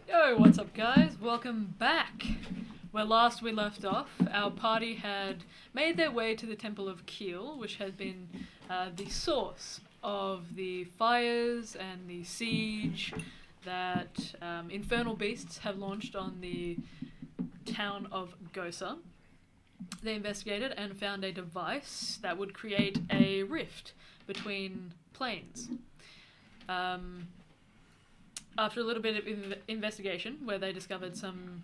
Yo, what's up guys? Welcome back. Where last we left off, our party had made their way to the Temple of Keel, which had been the source of the fires and the siege that infernal beasts have launched on the town of Gosa. They investigated and found a device that would create a rift between planes. After a little bit of investigation, where they discovered some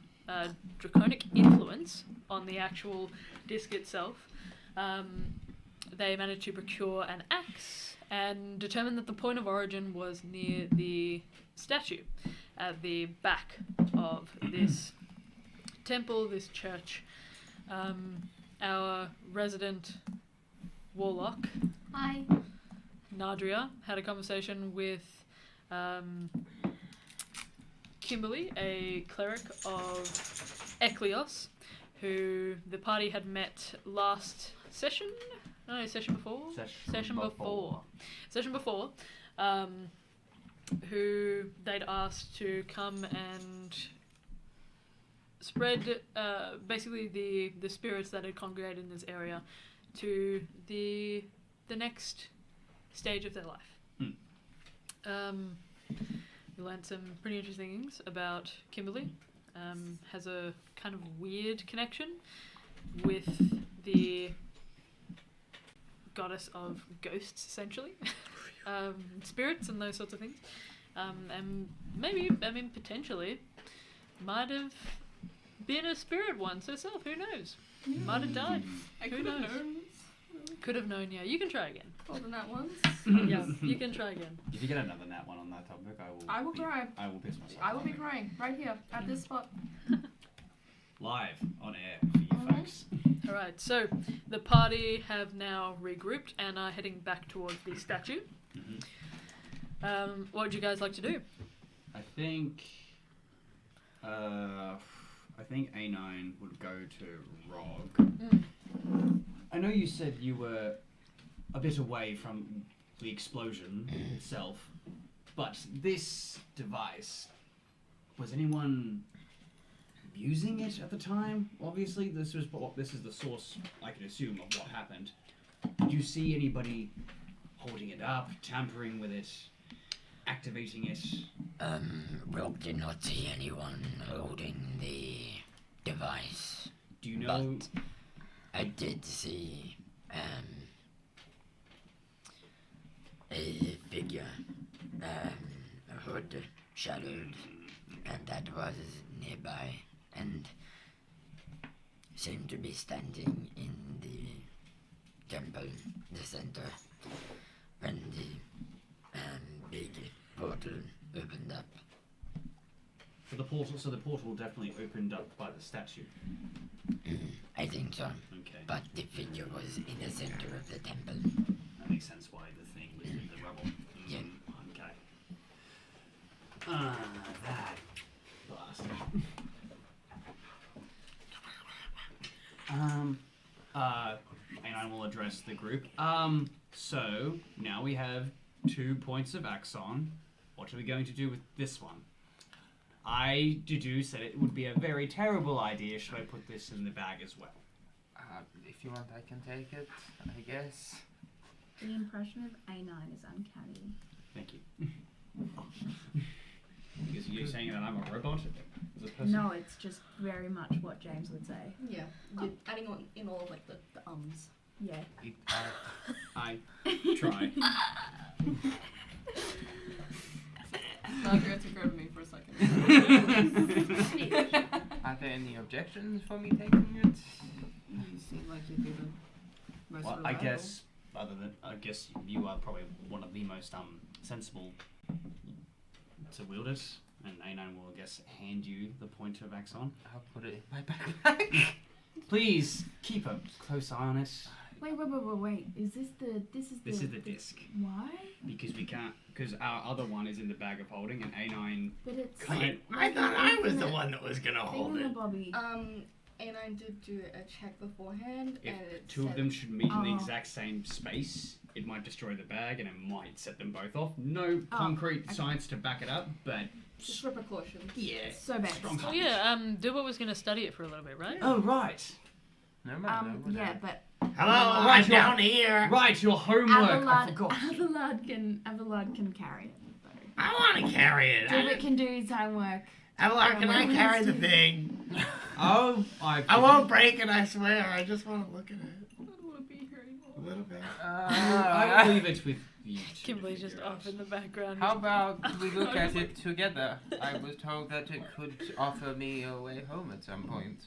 draconic influence on the actual disc itself, they managed to procure an axe and determined that the point of origin was near the statue at the back of this temple, this church. Our resident warlock, Hi. Nadria, had a conversation with Kimberly, a cleric of Eklios, who the party had met last session. No, session before. Session before. Who they'd asked to come and spread basically the spirits that had congregated in this area to the next stage of their life. We learned some pretty interesting things about Kimberly. Has a kind of weird connection with the goddess of ghosts, essentially. Spirits and those sorts of things. And maybe, potentially, might have been a spirit once herself. Who knows? Might have died. Who knows? Could have known, yeah. You can try again. Older nat ones. Yeah, you can try again. If you get another nat one on that topic, I will cry. I will piss myself. I will be crying right here at this spot. Live on air for you folks. Alright, so the party have now regrouped and are heading back towards the statue. Mm-hmm. What would you guys like to do? I think A9 would go to Rog. I know you said you were a bit away from the explosion itself, but this device, was anyone using it at the time? Obviously, this is the source, I can assume, of what happened. Did you see anybody holding it up, tampering with it, activating it? Rob did not see anyone holding the device. Do you know? But I did see a figure, a hood shadowed, and that was nearby, and seemed to be standing in the temple, the center, when the big portal opened up. So the portal definitely opened up by the statue. I think so. Okay. But the figure was in the center of the temple. That makes sense why the thing was in the rubble. Yeah. Okay. That bastard. And I will address the group. So now we have 2 points of Axon. What are we going to do with this one? Juju said it would be a very terrible idea should I put this in the bag as well. If you want, I can take it, I guess. The impression of A9 is uncanny. Thank you. Because you're saying that I'm a robot as a person? No, it's just very much what James would say. Yeah, you're adding on in all of like the ums. Yeah. I try. Nadia took over me for a second. Are there any objections for me taking it? You seem like you'd be the most Well, reliable. I guess you are probably one of the most sensible to wield it, and A9 will, I guess, hand you the point of Axon. I'll put it in my backpack. Please keep a close eye on it. Wait. Is this the This is the disc. Why? Because we can't. Because our other one is in the bag of holding, and A9. But it's Can't. I thought I was the one that was gonna hold it. Bobby. A9 did do a check beforehand, If and it two of said- them should meet in the Oh. exact same space, it might destroy the bag and it might set them both off. No concrete okay. science to back it up, but just for precautions. yeah. So bad. Strong Oh yeah, Dilbert was going to study it for a little bit, right? Oh, right. No, man, no, Yeah, but Hello, Right, I'm down here. Right, your homework. I forgot. Avalard can carry it. Though. I want to carry it. David can do his homework. Avalon, can I Everyone carry has the to. thing? Oh, I won't break it, I swear. I just want to look at it I don't want to be here anymore. a little bit. I will leave it with you. to Kimberly's just figure out. off in the background. How about we look at it together? I was told that it could offer me a way home at some point.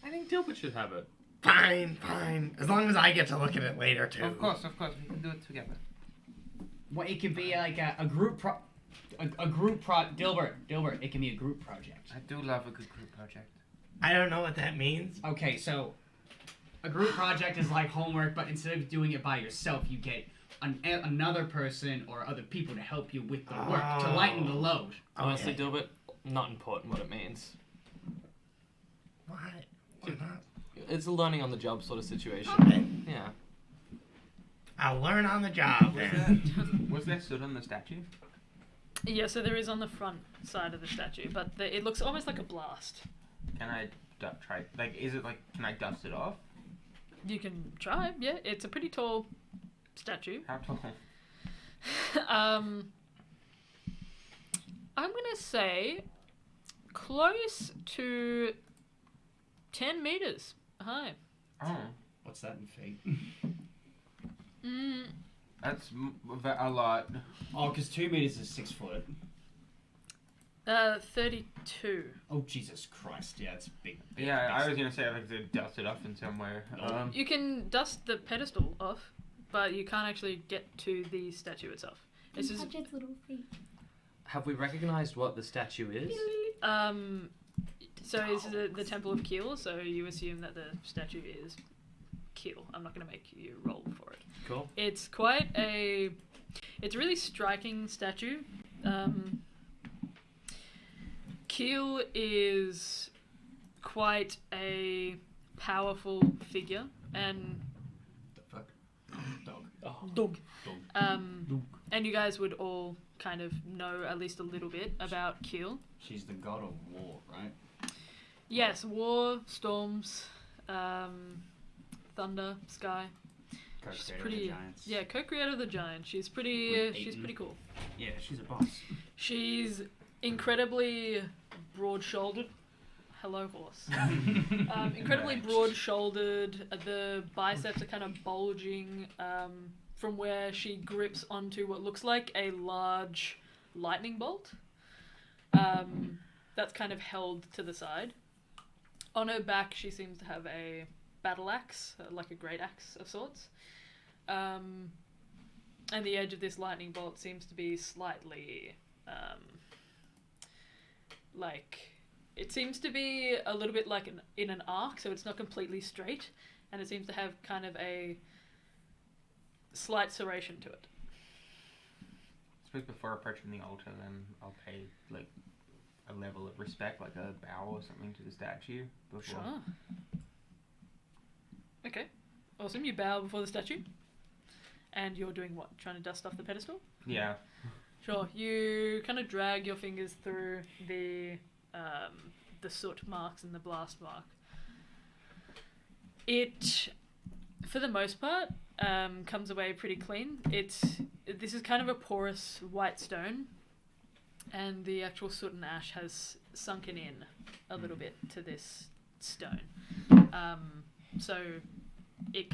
I think Dilbert should have it. Fine, fine. As long as I get to look at it later, too. Of course, we can do it together. Well, it could be like a group Dilbert, it can be a group project. I do love a good group project. I don't know what that means. Okay, so a group project is like homework, but instead of doing it by yourself, you get another person or other people to help you with the work to lighten the load. Honestly, Okay. Dilbert, not important what it means. Why? Why not? It's a learning on the job sort of situation. Okay. Yeah. I'll learn on the job then. Was there soot on the statue? Yeah, so there is on the front side of the statue, but it looks almost like a blast. Can I try? Like, is it like? Can I dust it off? You can try, yeah. It's a pretty tall statue. How tall? I'm gonna say close to 10 meters high. Oh, What's that in feet? that's a lot. Oh, because 2 meters is 6 foot. 32. Oh, Jesus Christ. Yeah, it's big. Yeah, I was gonna say I could dust it off in somewhere. You can dust the pedestal off, but you can't actually get to the statue itself. It's just, Touch its little feet. Have we recognized what the statue is? so it's the Temple of Keel, so you assume that the statue is Keel. I'm not going to make you roll for it. Cool. It's it's a really striking statue. Keel is quite a powerful figure, and The fuck? Dog. dog. And you guys would all kind of know at least a little bit about Keel. She's the god of war, right? Yes, war, storms, thunder, sky. She's Co-creator of pretty. the Giants. Yeah, co-creator of the Giant. She's pretty. With She's Aiden. pretty cool. Yeah, she's a boss. She's incredibly broad-shouldered. Hello, horse. Incredibly Right. broad-shouldered. The biceps are kind of bulging from where she grips onto what looks like a large lightning bolt. That's kind of held to the side. On her back, she seems to have a battle axe, like a great axe of sorts. And the edge of this lightning bolt seems to be slightly, it seems to be a little bit like in an arc, so it's not completely straight, and it seems to have kind of a slight serration to it. I suppose before approaching the altar, then I'll pay like a level of respect, like a bow or something to the statue. Before. Sure. Okay. Awesome. You bow before the statue. And you're doing what? Trying to dust off the pedestal? Yeah. Sure. You kind of drag your fingers through the soot marks and the blast mark. It, for the most part, comes away pretty clean. This is kind of a porous white stone, and the actual soot and ash has sunken in a little bit to this stone. So it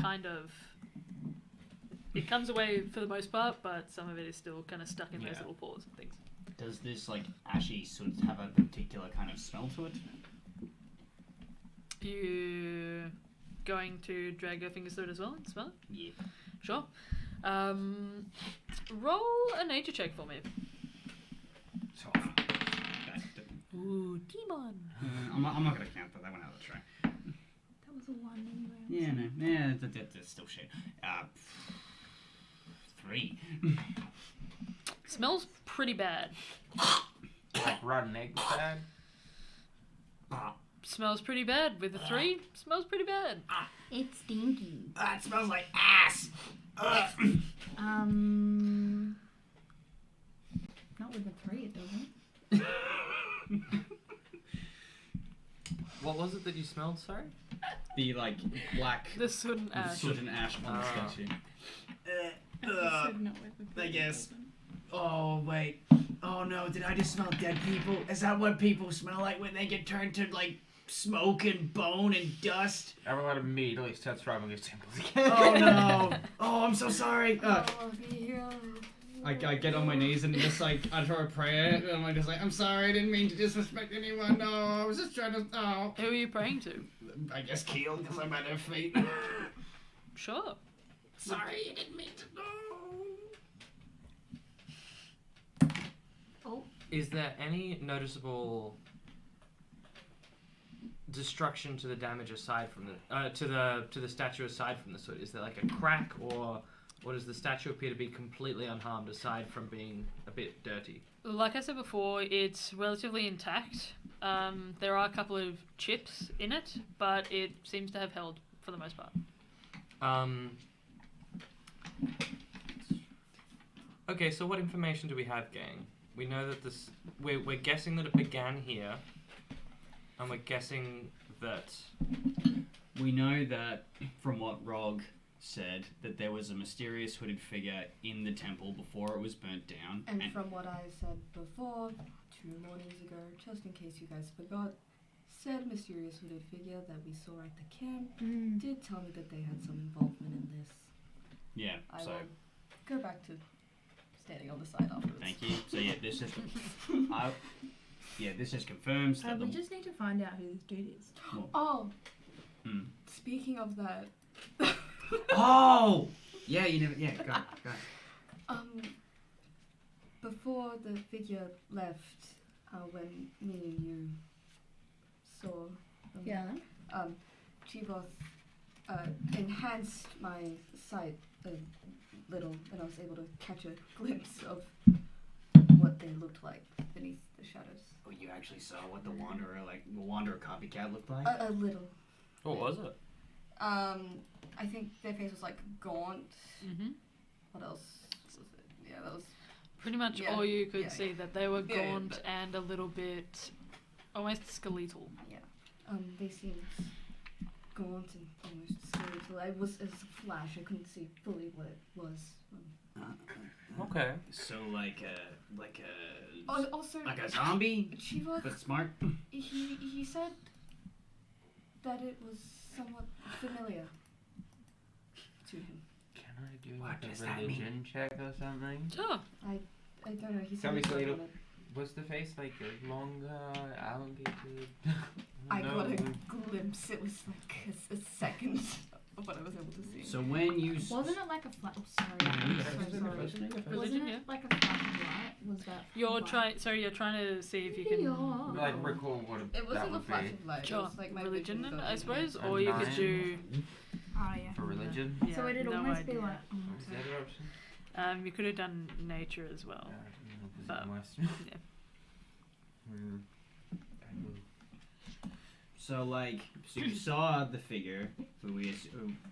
comes away for the most part, but some of it is still kind of stuck in those Yeah. little pores and things. Does this like ashy soot have a particular kind of smell to it? You going to drag your fingers through it as well and smell it? Yeah. Sure. Roll a nature check for me. So, Ooh, demon. I'm not gonna count that. That went out of the tray. That was a 1 anyway. Yeah, no, yeah, that's still shit. 3. Smells pretty bad. Like rotten egg bad. smells pretty bad. With a 3, smells pretty bad. It's stinky. It smells like ass. Not with a 3, it doesn't. What was it that you smelled, sorry? The like black The soot and ash. soot and ash on the Ah. statue. I said not with the I three, guess. it doesn't. Oh wait. Oh no, did I just smell dead people? Is that what people smell like when they get turned to like smoke and bone and dust? Everyone immediately starts robbing his temples again. Oh no. Oh, I'm so sorry. Oh, dear. I get on my knees and just like utter a prayer, and I'm just like, I'm sorry, I didn't mean to disrespect anyone. No, I was just trying to. Oh, Who are you praying to? I guess Keel, because I'm at her feet. Sure. Sorry, I didn't mean to. No. Is there any noticeable destruction to the damage aside from the to the statue aside from the soot? Is there like a crack, or does the statue appear to be completely unharmed aside from being a bit dirty? Like I said before, it's relatively intact. There are a couple of chips in it, but it seems to have held for the most part. Okay, so what information do we have, gang? We know that this. We're guessing that it began here, and we're guessing that. We know that from what Rog said, that there was a mysterious hooded figure in the temple before it was burnt down. And from what I said before, 2 mornings ago, just in case you guys forgot, said mysterious hooded figure that we saw at the camp did tell me that they had some involvement in this. Yeah, I so will go back to standing on the side afterwards. thank you. So yeah, this just this just confirms that We the just need to find out who this dude is. Oh, Hmm. speaking of that, Oh yeah, you never go. before the figure left, when me and you saw them, Chivoth enhanced my sight a little, and I was able to catch a glimpse of what they looked like beneath the shadows. Oh, you actually saw what the Wanderer copycat looked like? A little. What was it? I think their face was like gaunt. Mm-hmm. What else was it? Yeah, that was. Pretty much Yeah, all you could yeah, see, that they were Yeah, yeah, gaunt but- and a little bit almost skeletal. They seemed gaunt and almost skeletal. It was a flash. I couldn't see fully what it was. Okay. So like a Also, like a zombie, Chivoth, but smart. he said that it was somewhat familiar to him. Can I do What like does a that religion check or something? Sure. I don't know. He said Tell me, he Salito. on it. Was the face like a longer, elongated? I No. got a glimpse. It was like a second of what I was able to see. So when you Wasn't it like a flash? Oh, sorry. Religion, Wasn't yeah. it like a flash of light? Was that? You're light? trying to see if you can Yeah. Like recall what It that wasn't a would flash be of light. Sure. It was like my religion, vision I going suppose, A or you could nine. do. Oh yeah. for religion. Yeah, So it'd no almost be idea. like. Oh, What was the okay. other option? You could have done nature as well. I didn't know if it was But, in Western. yeah. So so you saw the figure who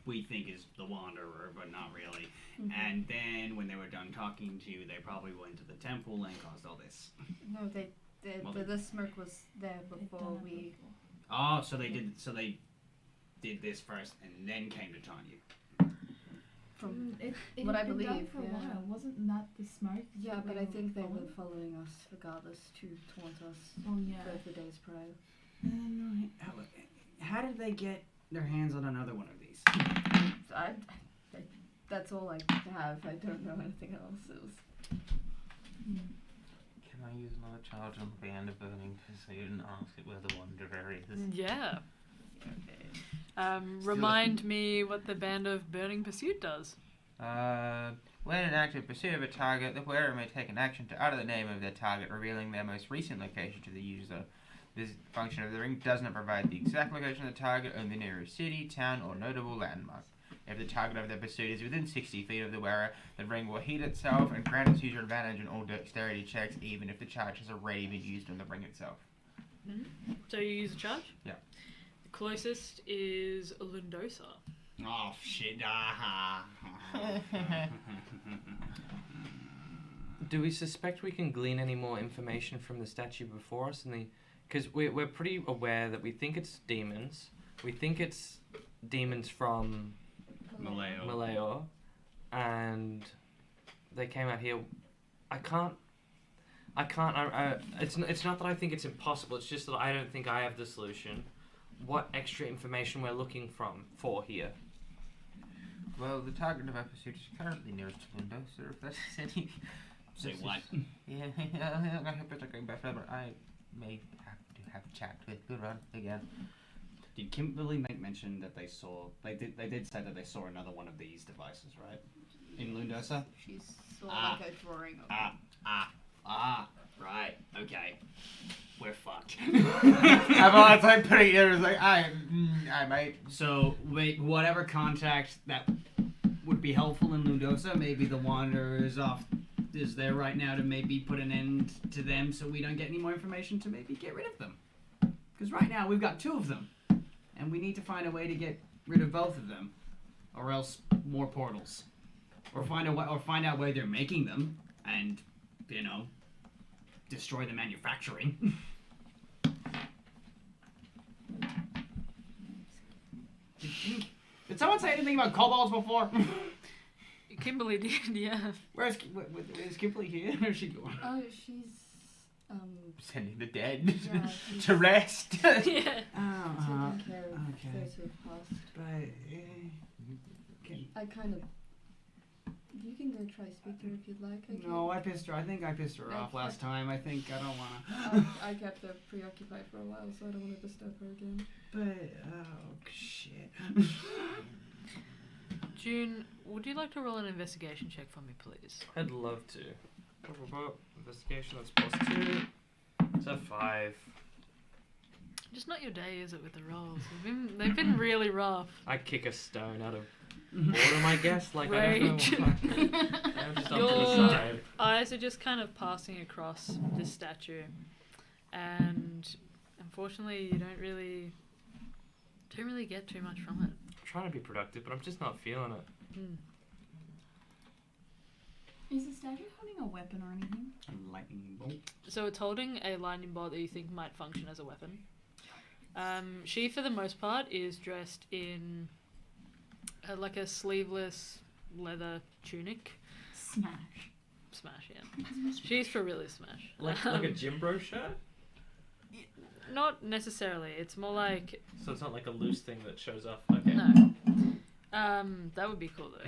we think is the Wanderer, but not really. And then when they were done talking to you, they probably went to the temple and caused all this. No, Well, the smirk was there They've before done it we. before. Oh, so they did this first and then came to taunt you. From It what had I been done believe, for a yeah. while. Wasn't that the smoke? Yeah, that but we I think they were following? following us regardless to taunt us Oh yeah. for the days prior. How did they get their hands on another one of these? That's all I have. I don't know anything else. It was. Can I use another charge on the band of burning pursuit and ask it where the Wanderer is? Yeah. Remind me what the Band of Burning Pursuit does. When in active pursuit of a target, the wearer may take an action to utter the name of their target, revealing their most recent location to the user. This function of the ring does not provide the exact location of the target, only the nearest city, town, or notable landmark. If the target of their pursuit is within 60 feet of the wearer, the ring will heat itself and grant its user advantage on all dexterity checks, even if the charge has already been used on the ring itself. So you use a charge? Yeah. The closest is Lundosa. Oh shit! Do we suspect we can glean any more information from the statue before us? Because we're pretty aware that we think it's demons. We think it's demons from Maleo, and they came out here. It's not that I think it's impossible. It's just that I don't think I have the solution. What extra information we're looking for here? Well, the target of our pursuit is currently nearest to window, so if that's any... Say what? Yeah, I hope it's going back further. I may have to have a chat with Buran again. Did Kimberly make mention that they saw... They did say that they saw another one of these devices, right? In Lundosa? She saw like a drawing of right, okay. We're fucked. It's like putting it, it's like, I might... So, wait, whatever contact that would be helpful in Lundosa, maybe the Wanderer is there right now to maybe put an end to them so we don't get any more information to maybe get rid of them. Because right now we've got 2 of them. And we need to find a way to get rid of both of them. Or else more portals. Or find out where they're making them and, destroy the manufacturing. Did someone say anything about kobolds before? Kimberly did, yeah. Is Kimberly here? Where's she going? Oh, she's Sending the dead yeah, to rest. Yeah. taking care of those who have passed. But I kind of. You can go try speak to her if you'd like. no, I pissed her. I think I pissed her off Okay. last time. I think I don't wanna. I kept her preoccupied for a while, so I don't want to disturb her again. But shit. June, would you like to roll an investigation check for me, please? I'd love to. Investigation, that's +2. It's a 5. Just not your day, is it, with the rolls? They've been really rough. I kick a stone out of boredom, I guess. Like, Rage. I don't know why. I'm just up to the Your side. eyes are just kind of passing across this statue, and unfortunately, you don't really get too much from it. I'm trying to be productive, but I'm just not feeling it. Is the statue holding a weapon or anything? A lightning bolt. So it's holding a lightning bolt that you think might function as a weapon. She, for the most part, is dressed in like a sleeveless leather tunic. Smash. Smash, yeah. She's for really smash. Like a gym bro shirt? Not necessarily. It's more like So it's not like a loose thing that shows off. Okay. no. That would be cool though.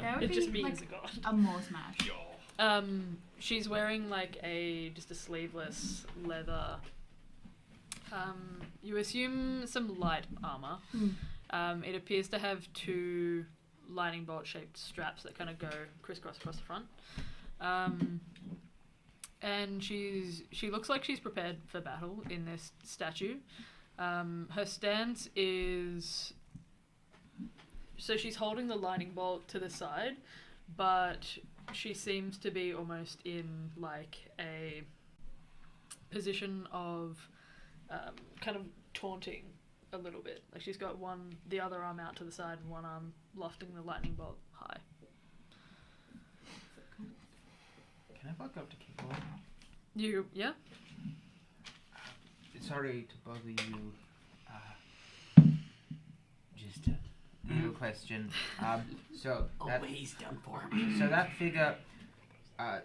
That would It be just means like a god. a more smash. She's wearing like just a sleeveless leather. You assume some light armor. It appears to have 2 lightning bolt shaped straps that kind of go crisscross across the front. And she looks like she's prepared for battle in this statue. Her stance is, so she's holding the lightning bolt to the side, but she seems to be almost in like a position of kind of taunting a little bit. Like she's got the other arm out to the side and one arm lofting the lightning bolt high. Can I walk up to Kimberly? Yeah? Sorry to bother you. Just a little question. So that, He's done for. so that figure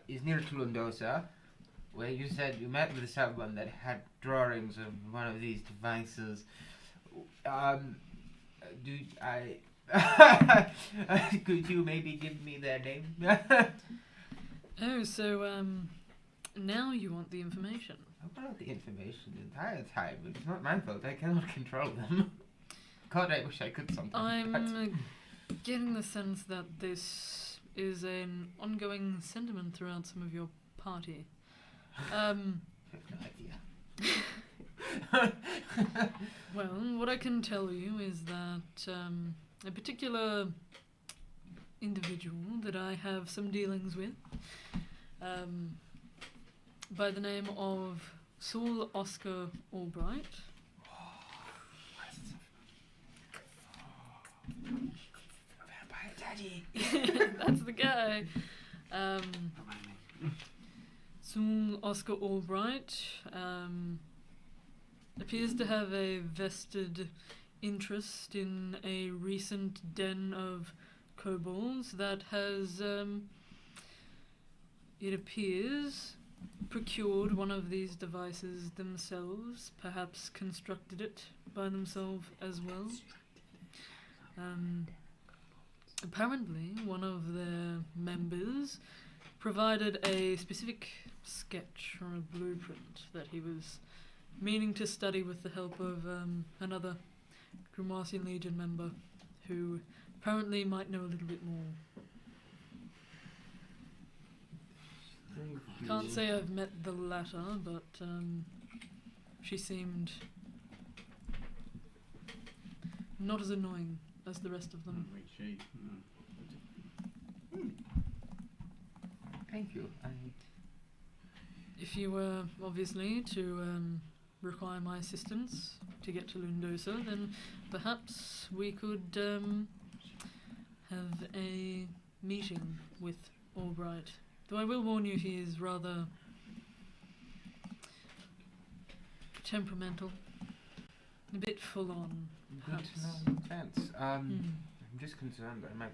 is near to Lundosa, where you said you met with someone that had drawings of one of these devices. Could you maybe give me their name? Oh, so now you want the information. I want the information the entire time, but it's not my fault. I cannot control them. God, I wish I could sometimes. I'm getting the sense that this is an ongoing sentiment throughout some of your party. I have no idea. Well, what I can tell you is that a particular individual that I have some dealings with, by the name of Saul Oscar Albright. Vampire Daddy. That's the guy. Saul Oscar Albright appears to have a vested interest in a recent den of kobolds that has, it appears, procured one of these devices themselves, perhaps constructed it by themselves as well. Apparently, one of their members provided a specific sketch or a blueprint that he was meaning to study with the help of another Grimoire Legion member who apparently might know a little bit more. Can't say I've met the latter, but she seemed not as annoying as the rest of them. Thank you. If you were obviously to require my assistance to get to Lundosa, then perhaps we could have a meeting with Albright. Though I will warn you, he is rather temperamental, a bit full on. Good to know in sense. I'm just concerned I might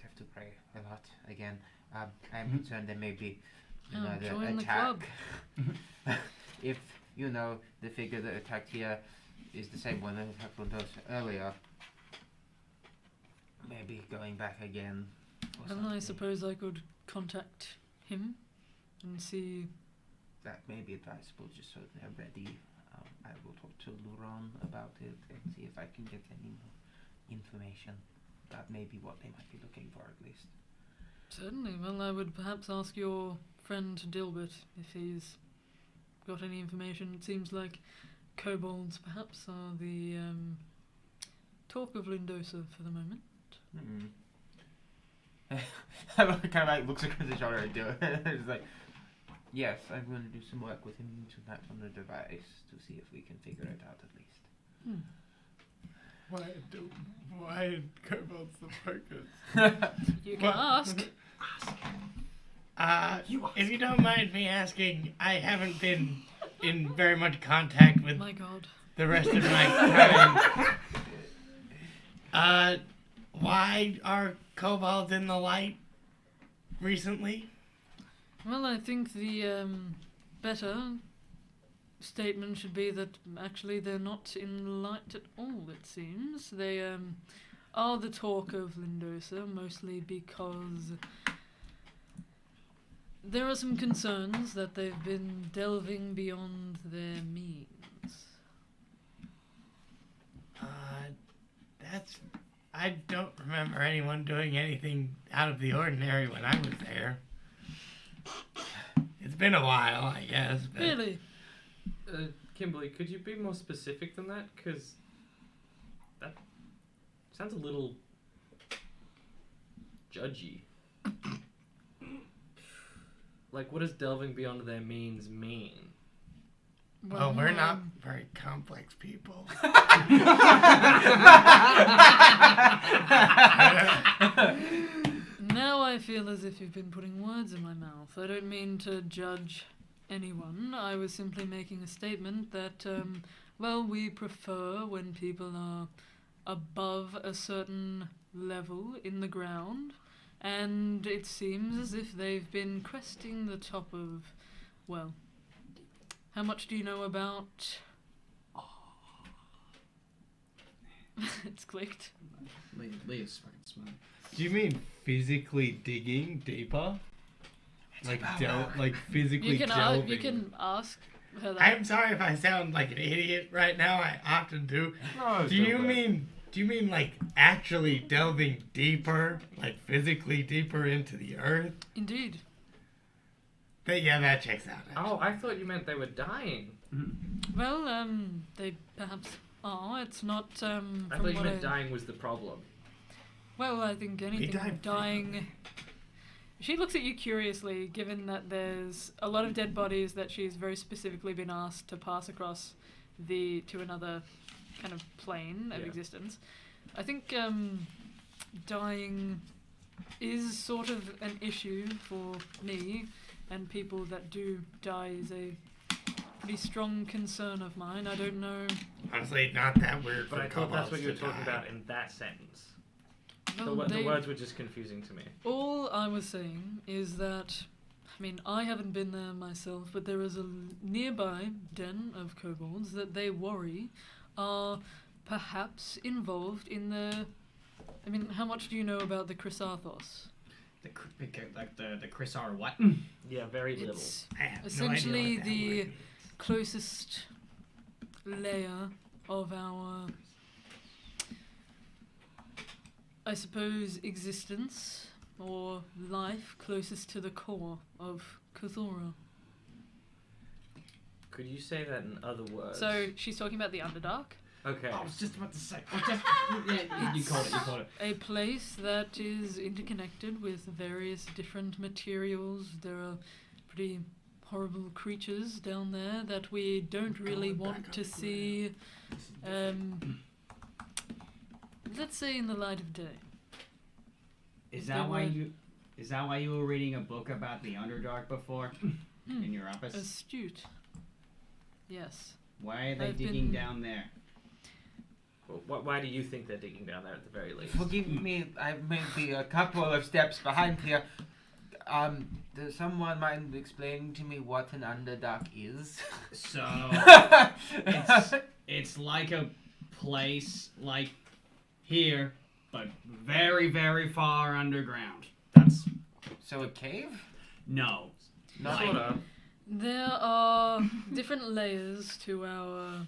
have to pray a lot again. I'm concerned there may be another join attack. the club. If, the figure that attacked here is the same one that attacked Lundos earlier. Maybe going back again. Well, I suppose I could contact him and see. That may be advisable, just so they're ready. I will talk to Luron about it and see if I can get any more information. That may be what they might be looking for, at least. Certainly. Well, I would perhaps ask your friend Dilbert if he's got any information. It seems like kobolds, perhaps, are the talk of Lundosa for the moment. Kind of looks across his shoulder and do it. It's like, yes, I'm going to do some work with him tonight on the device to see if we can figure it out at least. Why did kobolds the focus? You can ask. If you don't mind me asking, I haven't been in very much contact with My God. the rest of my kind. Why are kobolds in the light recently? Well, I think the better statement should be that actually they're not in light at all, it seems. They are the talk of Lundosa, mostly because there are some concerns that they've been delving beyond their means. I don't remember anyone doing anything out of the ordinary when I was there. It's been a while, I guess. But Really? Kimberly, could you be more specific than that? Because that sounds a little judgy. Like, what does delving beyond their means mean? Well, we're not very complex people. Now I feel as if you've been putting words in my mouth. I don't mean to judge anyone. I was simply making a statement that, we prefer when people are above a certain level in the ground, and it seems as if they've been cresting the top of, how much do you know about... It's clicked. Leah's fucking smart. Do you mean physically digging deeper? Like physically delving? You can ask her that. I'm sorry if I sound like an idiot right now. I often do. No, Do you mean like actually delving deeper, like physically deeper into the earth? Indeed. That checks out. Oh, I thought you meant they were dying. Well, they perhaps are. It's not, I thought you meant dying was the problem. Well, I think anything died dying She looks at you curiously, given that there's a lot of dead bodies that she's very specifically been asked to pass across to another kind of plane of existence. I think dying is sort of an issue for me, and people that do die is a pretty strong concern of mine. I don't know. Honestly, not that weird. But I thought that's what you were talking about in that sentence. Well, The words were just confusing to me. All I was saying is that, I mean, I haven't been there myself, but there is a nearby den of kobolds that they worry are perhaps involved in the... I mean, how much do you know about the Chrysathos? The Chrysar what? Yeah, very little. It's I have essentially no idea what that the word means. closest layer of our, I suppose, existence or life closest to the core of Cthulhu. Could you say that in other words? So she's talking about the Underdark, Okay. I was just about to say. You called it. a place that is interconnected with various different materials. There are pretty horrible creatures down there that we don't really want to see, let's say, in the light of day. Is that why you were reading a book about the Underdark before in your office? Astute. Yes. Why are they I've digging been- down there? Well, why do you think they're digging down there at the very least? Forgive me, I may be a couple of steps behind here. Does someone mind explaining to me what an Underdark is? So it's like a place like here, but very, very far underground. That's So a cave? no. Not Like- Sorta. There are different layers to our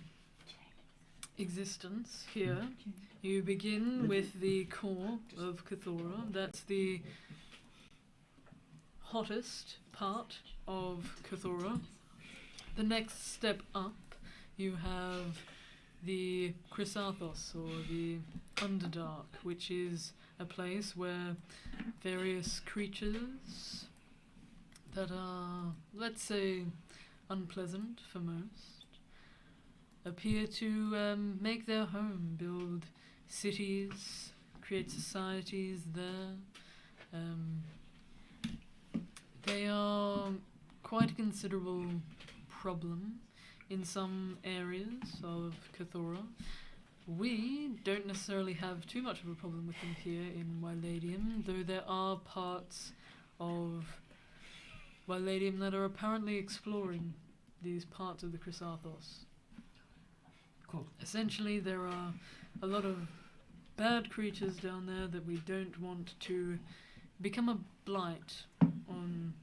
existence here. You begin with the core of Cthulhu. That's the hottest part of Cthulhu. The next step up, you have the Chrysathos, or the Underdark, which is a place where various creatures that are, let's say, unpleasant for most, appear to make their home, build cities, create societies there. They are quite a considerable problem in some areas of Cthulhu. We don't necessarily have too much of a problem with them here in Wyladium, though there are parts of Wyladium that are apparently exploring these parts of the Chrysathos. Cool. Essentially, there are a lot of bad creatures down there that we don't want to become a blight on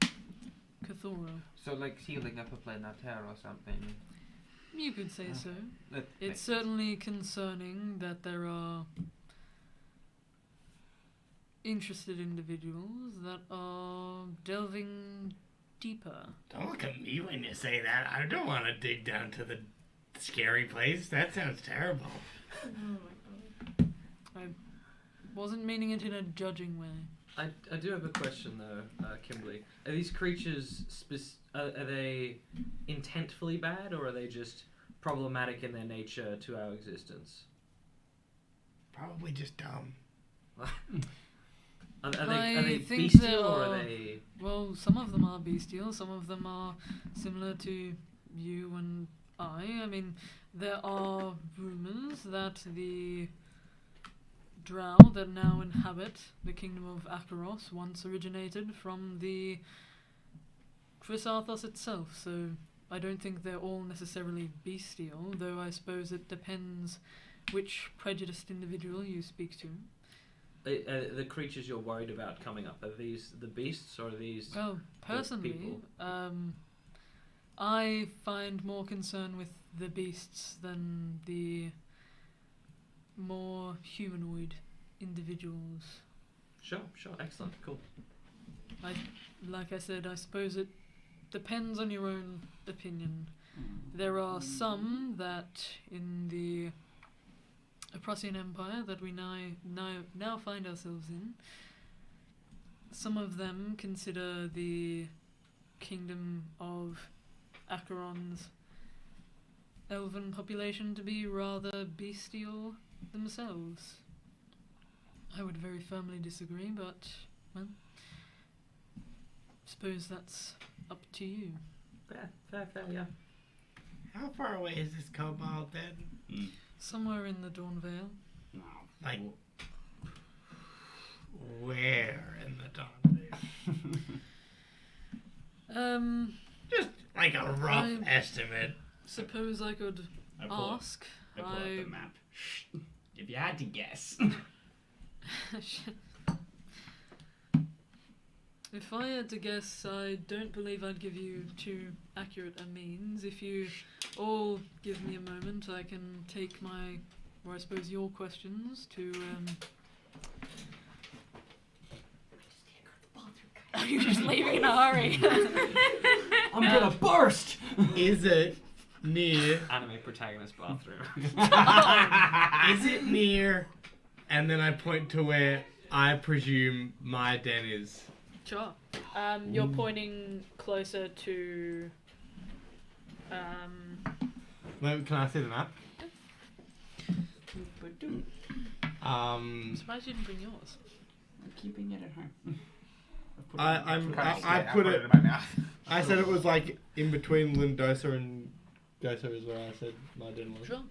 Cthulhu. So like sealing up a planet or something. You could say so. That It's makes- certainly concerning that there are interested individuals that are delving deeper. Don't look at me when you say that. I don't want to dig down to the scary place. That sounds terrible. Oh my god. Wasn't meaning it in a judging way. I do have a question though, Kimberly. Are these creatures are they intentfully bad, or are they just problematic in their nature to our existence? Probably just dumb. Are I they think bestial, there or are- are they? Well, some of them are bestial, some of them are similar to you and I mean, there are rumours that the drow that now inhabit the kingdom of Akaros once originated from the Chrysathos itself, so I don't think they're all necessarily bestial, though I suppose it depends which prejudiced individual you speak to. The creatures you're worried about coming up, are these the beasts, or are these... Well, personally, people. I find more concern with the beasts than the more humanoid individuals. Sure, excellent, cool. Like I said, I suppose it depends on your own opinion. There are some that in the Prussian Empire that we now find ourselves in some of them consider the kingdom of Acheron's elven population to be rather bestial themselves. I would very firmly disagree, but, well, suppose that's up to you. Fair, yeah. How far away is this kobold then? Somewhere in the Dawnvale. No. Like, where in the Dawn? Just like a rough estimate. Suppose I could I pull ask. I pull up the map. If you had to guess. If I had to guess, I don't believe I'd give you too accurate a means. If you all give me a moment, I can take my, or I suppose your questions to, Are you just leaving in a hurry? I'm gonna burst! Is it near? Anime protagonist bathroom. Is it near? And then I point to where I presume my den is. Sure. You're pointing closer to, Can I see the map? I'm surprised you didn't bring yours. I'm keeping it at home. I put it. in my mouth. I said it was like in between Lindosa and Dosa is where I said my den was. Sure.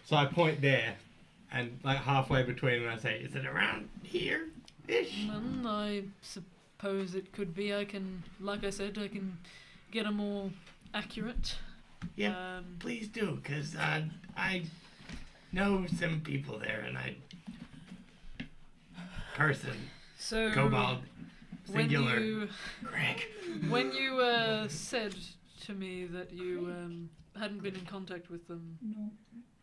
So I point there, and like halfway between, and I say, "Is it around here, ish?" I suppose it could be. I can, like I said, I can get a more accurate. Yeah, please do, cause I know some people there, and So kobold, singular. when you said to me that you hadn't been in contact with them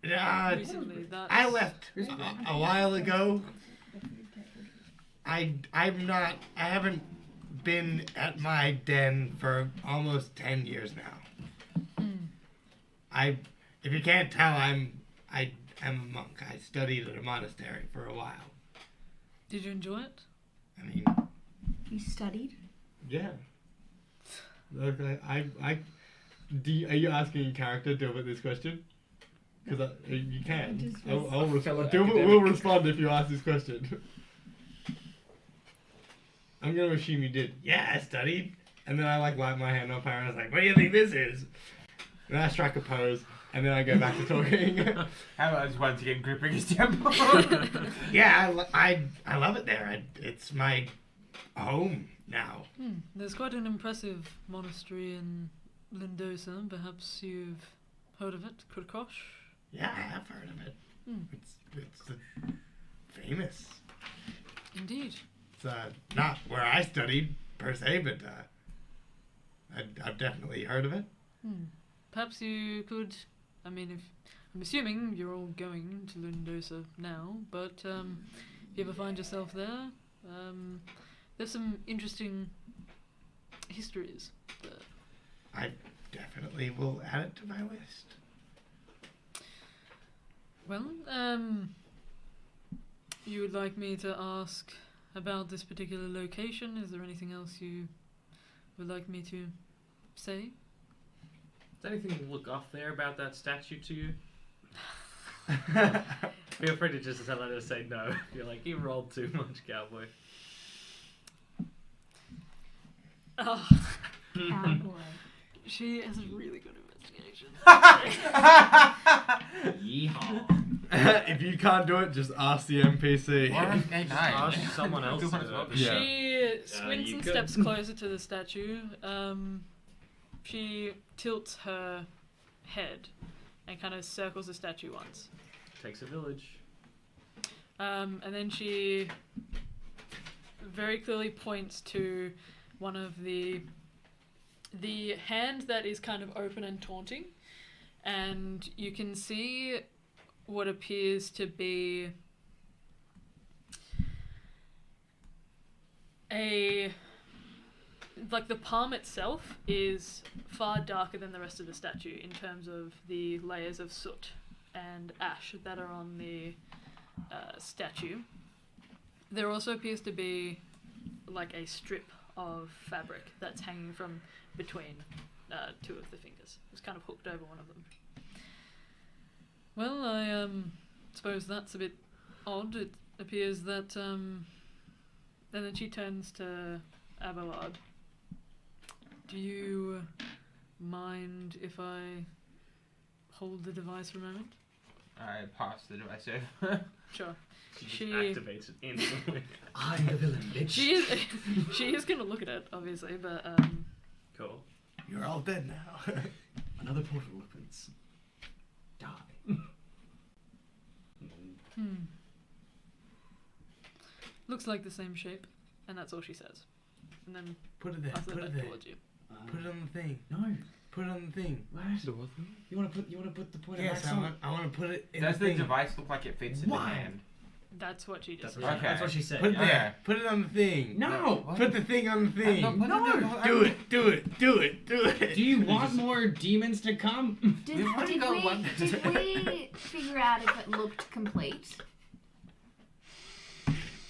recently, that's... I left a while ago. I haven't been at my den for almost 10 years now. If you can't tell, I am a monk. I studied at a monastery for a while. Did you enjoy it? I mean, You studied? yeah. Look, are you asking in character to deal with this question? Because you can. I'll respond. We'll respond if you ask this question. I'm going to assume you did. Yeah, I studied. And then I like wipe my hand off her and I was like, what do you think this is? And I strike a pose. And then I go back to talking. How about just once again gripping his temple? Yeah, I love it there. It's my home now. There's quite an impressive monastery in Lindosa. Perhaps you've heard of it, Kurkosh? Yeah, I have heard of it. It's famous. Indeed. It's not where I studied per se, but I've definitely heard of it. Perhaps you could. I mean, if I'm assuming you're all going to Lindosa now, but if you ever find yourself there, there's some interesting histories there. I definitely will add it to my list. Well, you would like me to ask about this particular location? Is there anything else you would like me to say? Does anything look off there about that statue to you? Feel free to just let us say no. You're like, you rolled too much, cowboy. Oh, Cowboy. she has a really good investigation. Yeehaw. If you can't do it, just ask the NPC. Ask someone else to do it. Yeah. She squints you and could. steps closer to the statue. She tilts her head and kind of circles the statue once. Takes a village. And then she very clearly points to one of the hand that is kind of open and taunting. And you can see what appears to be like the palm itself is far darker than the rest of the statue in terms of the layers of soot and ash that are on the statue. There also appears to be like a strip of fabric that's hanging from between two of the fingers. It's kind of hooked over one of them. Well, I suppose that's a bit odd. It appears that and then she turns to Abelard. Do you mind if I hold the device for a moment? I pass the device over. Sure. She activates it instantly. I'm the villain, bitch. She is gonna look at it, obviously, but Cool. You're all dead now. Another portal opens. Die. looks like the same shape, and that's all she says. And then Put it there. passes Put it it back there. towards you. Put it on the thing. No. Put it on the thing. What? You wanna put the pointer Yes, back I on? want. I want to put it in Does the the thing. device look like it fits in the Why? hand? That's what she just That's said. what, Okay. that's what she said. Put it yeah. there. Yeah. Put it on the thing. No. What? Put the thing on the thing. No. Do it. Do it. Do it. Do it. Do you want more demons to come? Did, We've already got one. did we figure out if it looked complete?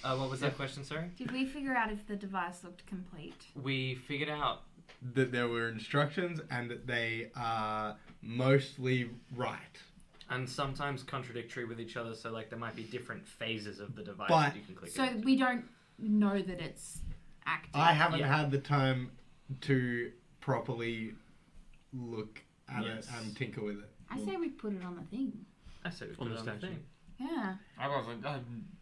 What was that question, sorry? Did we figure out if the device looked complete? We figured out. That there were instructions and that they are mostly right. And sometimes contradictory with each other, so like there might be different phases of the device But- that you can click So into. we don't know that it's active. I haven't Yeah. had the time to properly look at Yes. it and tinker with it. I say we put it on the thing. I say we put On it the on the statue. thing. Yeah. I wasn't.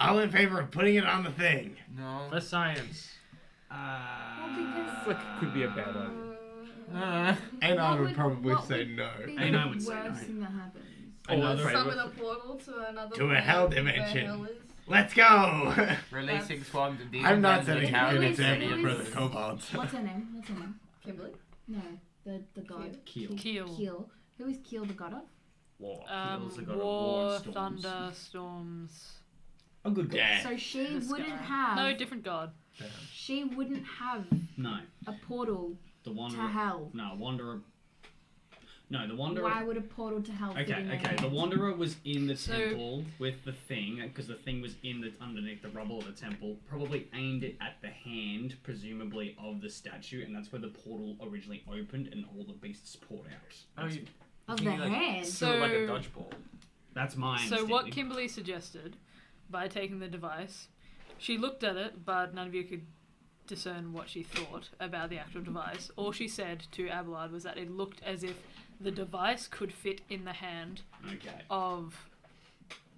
I'm in favor of putting it on the thing. No. For science. Well, because Like, could be a bad idea. And I What would would- probably what say would no. be And I the would say worst no. thing that happens. Another Summon a portal to another To a plane hell where dimension. hell is. Let's go! Releasing swarms of demons. I'm not under the setting tower an Who is- example who for is- the kobolds. What's her name? What's her name? Kimberly? No, the god. Keel. Keel. Who is Keel the god of? War. Keel's the god of War, war, storms. thunder, storms. A good guy. Yeah. So she the wouldn't sky. have. No, different god. She wouldn't have No. a portal The to Wanderer. hell. No, Wanderer. No, the Wanderer. Why would a portal to hell fit in Okay, their okay. The hand? Wanderer was in the So- temple with the thing, because the thing was in the underneath the rubble of the temple. Probably aimed it at the hand, presumably of the statue, and that's where the portal originally opened, and all the beasts poured out. Oh, That's, you Of you the like, hand. threw it like a So- dodgeball. that's my So what understanding. Kimberly suggested, by taking the device, she looked at it, but none of you could discern what she thought about the actual device. All she said to Abelard was that it looked as if the device could fit in the hand Okay. of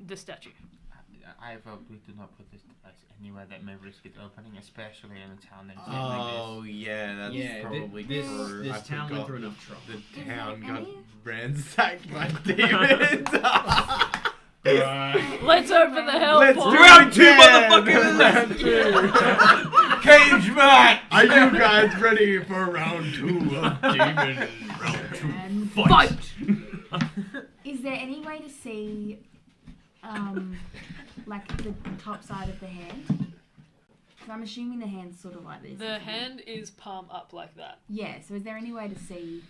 the statue. I vote we do not put this device anywhere that may risk it opening, especially in a town that is Oh, yeah, that's Yeah, probably this true. this I town went forgot through enough trouble. The Is town there got any- ransacked by demons. Let's open the hell Let's portal. do Round it two, again! motherfuckers! Round two! Cage match! Are you guys ready for round 2 of Demon? Round 2. And Fight! is there any way to see, like the top side of the hand? 'Cause I'm assuming the hand's sort of like this. The isn't it? hand is palm up like that. Yeah. So is there any way to see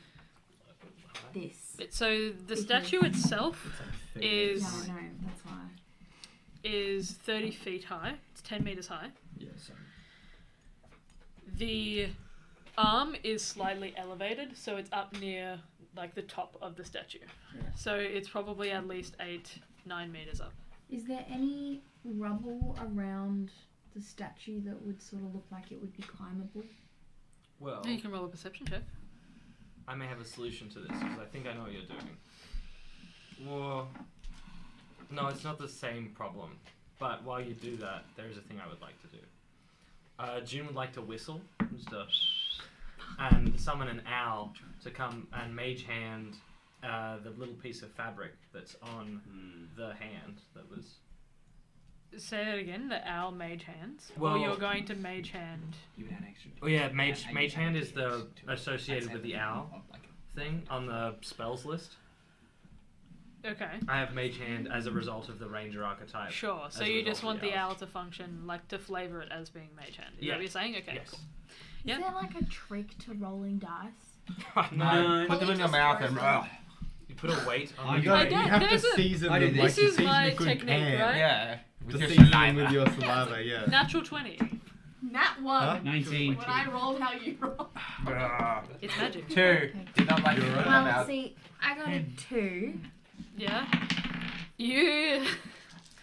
this? So the statue itself is No, that's why. is 30 feet high. It's 10 meters high. Yeah, sorry. The arm is slightly elevated, so it's up near like the top of the statue. So it's probably at least 8-9 meters up. Is there any rubble around the statue that would sort of look like it would be climbable? Well, You can roll a perception check. I may have a solution to this because I think I know what you're doing. Well, no, it's not the same problem. But while you do that, there's a thing I would like to do. June would like to whistle just and summon an owl to come and mage hand the little piece of fabric that's on the hand that was. Say it again. The owl mage hands. Well- or you're going to mage hand. You had extra. Oh yeah, mage hand is the associated with the owl thing on the spells list. Okay. I have mage hand as a result of the ranger archetype. Sure. So as a you result just of want the the owls. owl to function, like to flavor it as being mage hand. Is Yeah. that what you're saying? Okay. Yes. Cool. Is Yep. there like a trick to rolling dice? No, put them in your mouth and. You put a weight on You the got- You have there's to a- season I them did like this you is season my a good technique, can. right? Yeah. To With your season them saliva. with your saliva, yeah. Natural 20. Nat 1. 19. When I rolled how you rolled. It's magic. 2. Did not like it. Well, see, I got a 2. Yeah. You.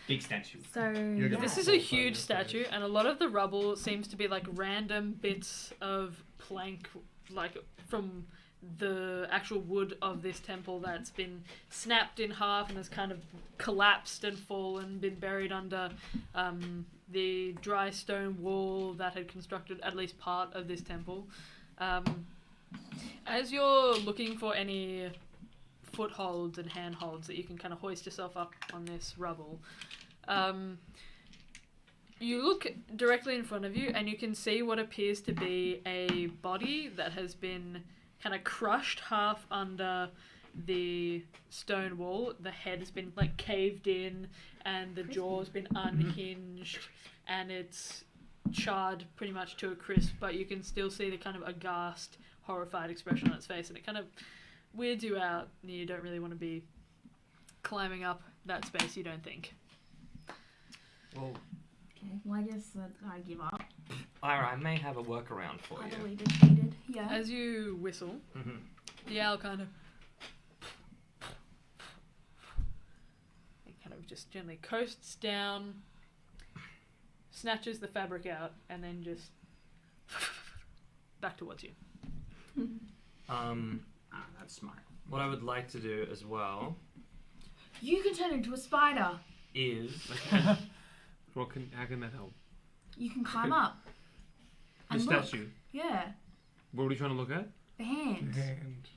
Big statue. So, You're gonna- This is a huge statue, and a lot of the rubble seems to be like random bits of plank, like from the actual wood of this temple that's been snapped in half and has kind of collapsed and fallen, been buried under the dry stone wall that had constructed at least part of this temple. As you're looking for any footholds and handholds that you can kind of hoist yourself up on this rubble, you look directly in front of you and you can see what appears to be a body that has been kind of crushed half under the stone wall. The head has been like caved in and the jaw's been unhinged and it's charred pretty much to a crisp, but you can still see the kind of aghast, horrified expression on its face, and it kind of weirds you out and you don't really want to be climbing up that space, you don't think. Well, okay, well, I guess that I give up. Ira, I may have a workaround for you. Utterly defeated. Yeah. As you whistle, Mm-hmm. the owl kind of just gently coasts down, snatches the fabric out, and then just back towards you. That's smart. What I would like to do as well You can turn into a spider. is How can that help? You can climb up. The And look. statue. Yeah. What are we trying to look at? The hands. Hand.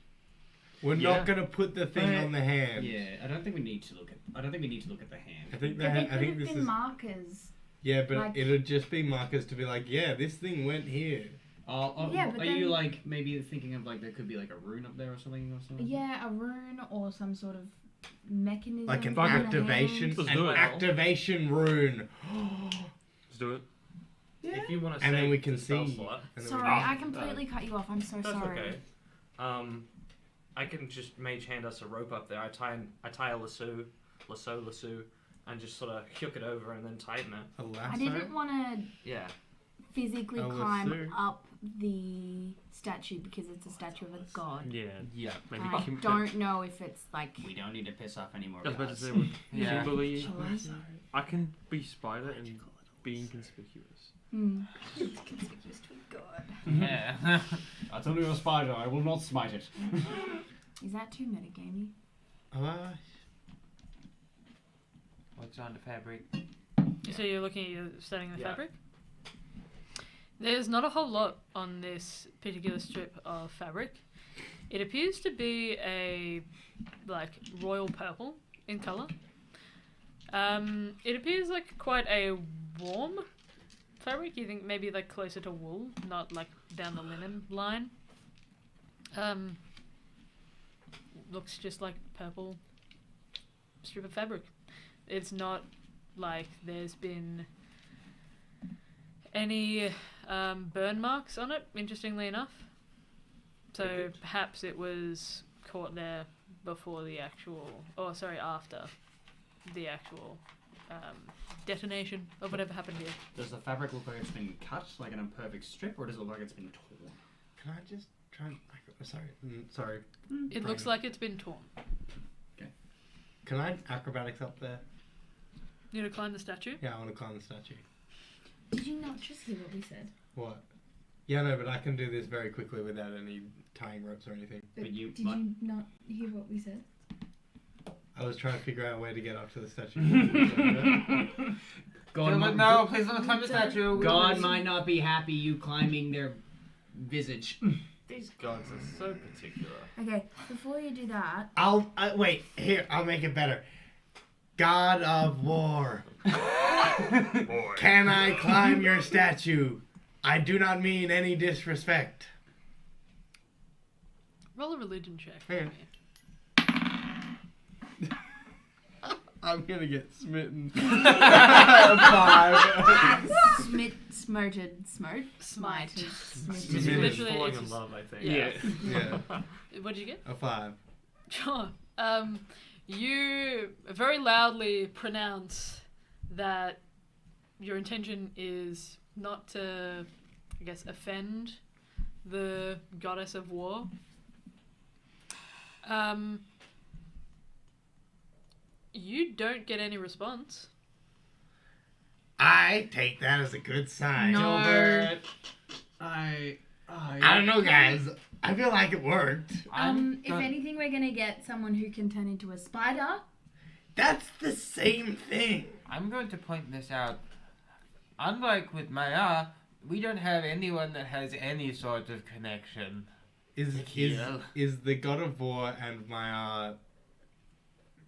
We're Yeah. not gonna put the thing on the hand. Yeah, I don't think we need to look at the hand. I think But that. they I could think have this been is. markers. Yeah, but like- it'll just be markers to be like, yeah, this thing went here. Yeah, but are you then- like maybe thinking of like there could be like a rune up there or something or something? Yeah, a rune or some sort of mechanism. Like an in the activation, hand. Let's an do it. activation rune. Let's do it. Yeah. if you want to And then save we can the spell see. slot, And then Sorry, we- I completely cut you off. I'm so that's sorry. okay. I can just mage hand us a rope up there. I tie a lasso, and just sort of hook it over and then tighten it. A lasso? I didn't want to Yeah. physically A climb lasso? up the statue because it's a statue of a god. Yeah. Yeah. Maybe I Kim- don't know if it's like. We don't need to piss off any more I was about to guys. say, would Yeah. Kimberly, Shall I? I can be spider and be inconspicuous. It's conspicuous to a god. Yeah. That's only a spider. I will not smite it. Is that too metagamey? What's on the fabric? So you're looking at you studying the Yeah. fabric? There's not a whole lot on this particular strip of fabric. It appears to be a like royal purple in colour. It appears like quite a warm fabric. You think maybe like closer to wool, not like down the linen line. Looks just like purple strip of fabric. It's not like there's been any burn marks on it, interestingly enough. So Okay. perhaps it was caught there before the actual, after the actual detonation of whatever happened here. Does the fabric look like it's been cut, like in a perfect strip, or does it look like it's been torn? Can I just try and... Sorry. It looks like it's been torn. Can I acrobatics up there? You gonna climb the statue? Yeah, I want to climb the statue. Did you not just hear what we said? What? Yeah, no, but I can do this very quickly without any tying ropes or anything. But you Did you not hear what we said? I was trying to figure out a way to get up to the statue. No, please don't climb the statue. God might not be happy you climbing their visage. These gods are so particular. Okay, before you do that, Wait, here, I'll make it better. God of War, Boy. can I climb your statue? I do not mean any disrespect. Roll a religion check. for Okay. me. I'm gonna get smitten. 5. smited. It's Smitten. literally Falling it's in just- love, I think. Yeah. Yeah, What did you get? a 5. Sure. You very loudly pronounce that your intention is not to, I guess, offend the goddess of war. You don't get any response. I take that as a good sign. No. Gilbert, I don't know, guys. I feel like it worked. If anything, we're gonna get someone who can turn into a spider. That's the same thing. I'm going to point this out. Unlike with Maya, we don't have anyone that has any sort of connection. Is Heal. the God of War and Maya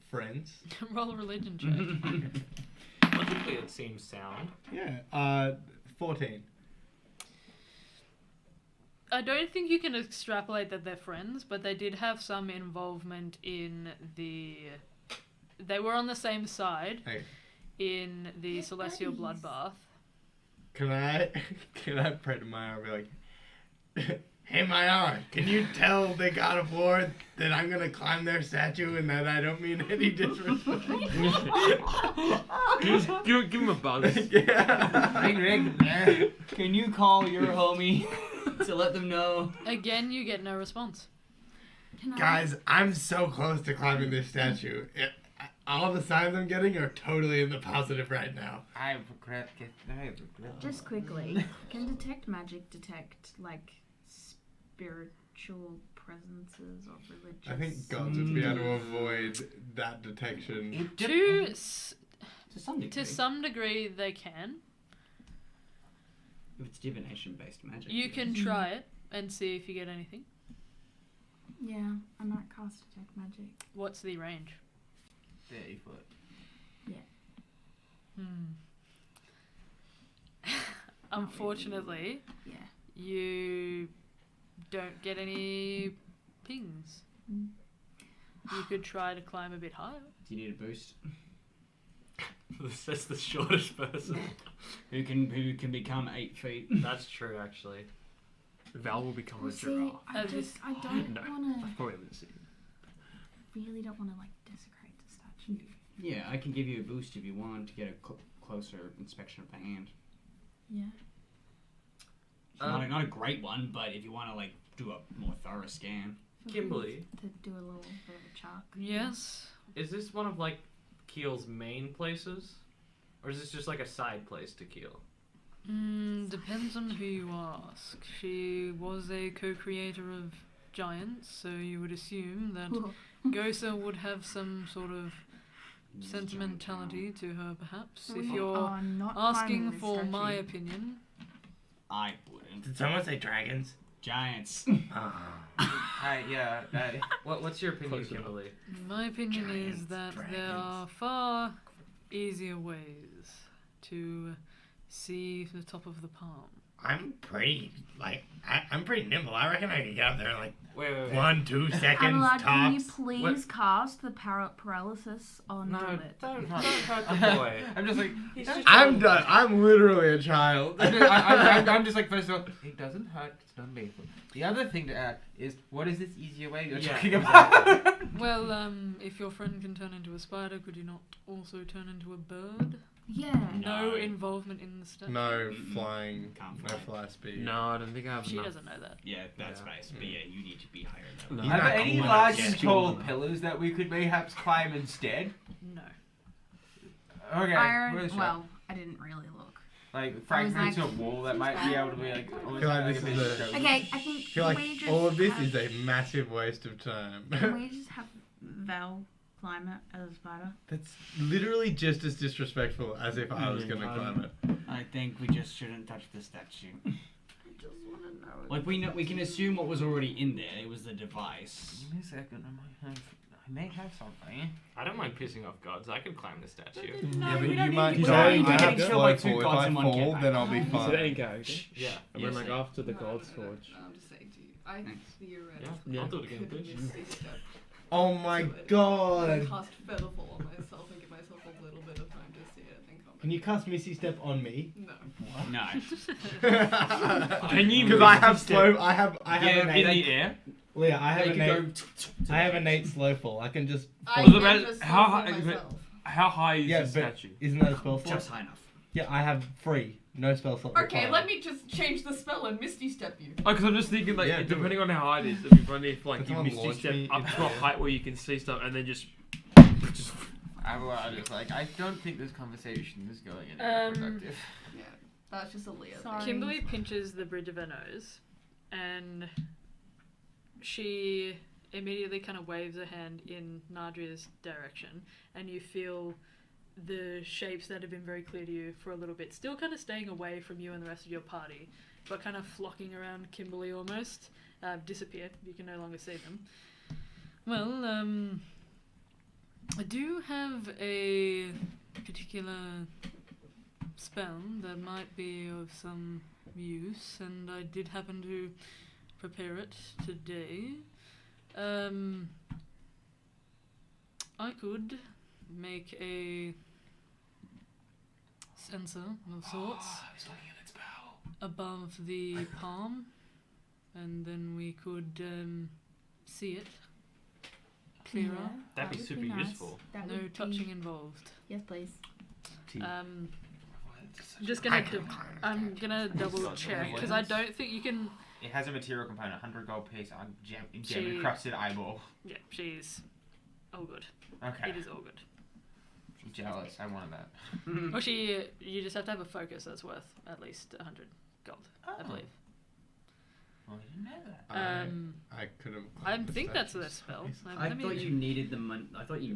friends? Roll a religion check. Logically, it seems sound. Yeah. 14. I don't think you can extrapolate that they're friends, but they did have some involvement in the... They were on the same side Hey. in the They're Celestial buddies. Bloodbath. Can I pray to Maya and be like, hey Maya, can you tell the God of War that I'm gonna climb their statue and that I don't mean any disrespect? Give him a buzz. Yeah. Ring. Can you call your homie to let them know? Again, you get no response. Can I- Guys, I'm so close to climbing this statue. All the signs I'm getting are totally in the positive right now. I regret. Just quickly, can detect magic detect like spiritual presences of religious? I think gods would be able to avoid that detection. To some degree. To some degree, they can. If it's divination based magic. You can try it and see if you get anything. Yeah, I might cast detect magic. What's the range? 30 foot. Unfortunately, Yeah. you don't get any pings. You could try to climb a bit higher. Do you need a boost? That's the shortest person. Who can become 8 feet? That's true, actually. Val will become a Well, see, giraffe. I don't No. want Probably haven't seen. to. Really don't want to like desecrate the statue. Yeah, I can give you a boost if you want to get a closer inspection of the hand. Yeah. Not a great one, but if you want to like do a more thorough scan. Kimberly, To do a little bit of a chalk. Yes. is this one of like Keel's main places, or is this just like a side place to Keel? Depends on who you ask. She was a co-creator of Giants, so you would assume that Gosa would have some sort of sentimentality to her, perhaps. If We you're are not asking climbing this for statue. my opinion, I wouldn't. Did someone say dragons? Giants. Hi, yeah. What's your opinion, Close enough. Kimberly? my opinion Giants, is that there dragons. are far easier ways to see the top of the palm. I'm pretty I'm pretty nimble. I reckon I could get up there in like Wait. 1-2 seconds Adelard, can you tops. please cast the paralysis on No, Gilbert? don't hurt the boy. I'm just like, He's just I'm done. I'm literally a child. I'm just like, first of all, it doesn't hurt. It's not painful. The other thing to add is, what is this easier way you're Yeah, talking about? Well, if your friend can turn into a spider, could you not also turn into a bird? Yeah. No involvement in the statue. No flying. Can't No fly. fly speed. No, I don't think I have She enough. doesn't know that. Yeah, that's Yeah. base. But yeah, you need to be higher than No. that. He's Are not there any cool large enough and yet. tall pillars that we could perhaps climb instead? No. Okay. where's Well, I didn't really look. like fragments like, of wall that might be able to be like almost feel like like a this bit is of a- show. Okay, I think. I feel like can we just all of this have, is a massive waste of time. Can we just have Val climb it as a spider? That's literally just as disrespectful as if I was gonna climb it. I think we just shouldn't touch the statue. I just want to know. Like we can assume what was already in there. It was the device. Give me a second. I may have something. I don't mind pissing off gods. I could climb the statue. No, but we don't you need might. to- You we know, don't I need to have get killed by two slow fall. If gods I in one fall, get then I'll be Is it fine. any character? Yeah. And then Yes, like I- after the God's Forge. I'm just saying to you, I Thanks. theoretically Yeah, I'll do it again, could bitch. miss a step Oh my to it. god! Cast Featherfall on myself and give myself a little bit of time to see it and come Can you cast Misty Step on me? No. No. Can you Because I have Misty Step? slow. I have Yeah, in innate. the air. Leah, I have You could innate. go. I have innate slow fall. I can just. I Was it can about- just how fall high- myself. How high is Yeah, the but statue? isn't that a spell fall? Just high enough. Yeah, I have 3. No spell slot Okay, required. let me just change the spell and Misty Step you. Oh, because I'm just thinking, like, Yeah, do depending it. on how high it is, it'd be funny if, like, Can you someone Misty launch Step me up into to a the- height where you can see stuff, and then just I just like, I don't think this conversation is going anywhere productive. Yeah, that's just a Leah thing. Sorry. Kimberly pinches the bridge of her nose, and she immediately kind of waves her hand in Nadria's direction, and you feel the shapes that have been very clear to you for a little bit, still kind of staying away from you and the rest of your party, but kind of flocking around Kimberly almost, disappear. You can no longer see them. Well, I do have a particular spell that might be of some use, and I did happen to prepare it today. I could make a sensor of sorts above the palm, and then we could see it clearer. Yeah, That'd be would super nice. useful. That No would touching be... involved. Yes, please. Just gonna I'm gonna double check because I don't think you can. It has a material component, 100 gold piece on gem She- encrusted eyeball. Yeah, she's all good. Okay. It is all good. I'm jealous. I wanted that. Well, you just have to have a focus that's worth at least 100 gold, I believe. Well, I didn't know that. I could have. I think that's their spell. I Let me- thought you needed the monetary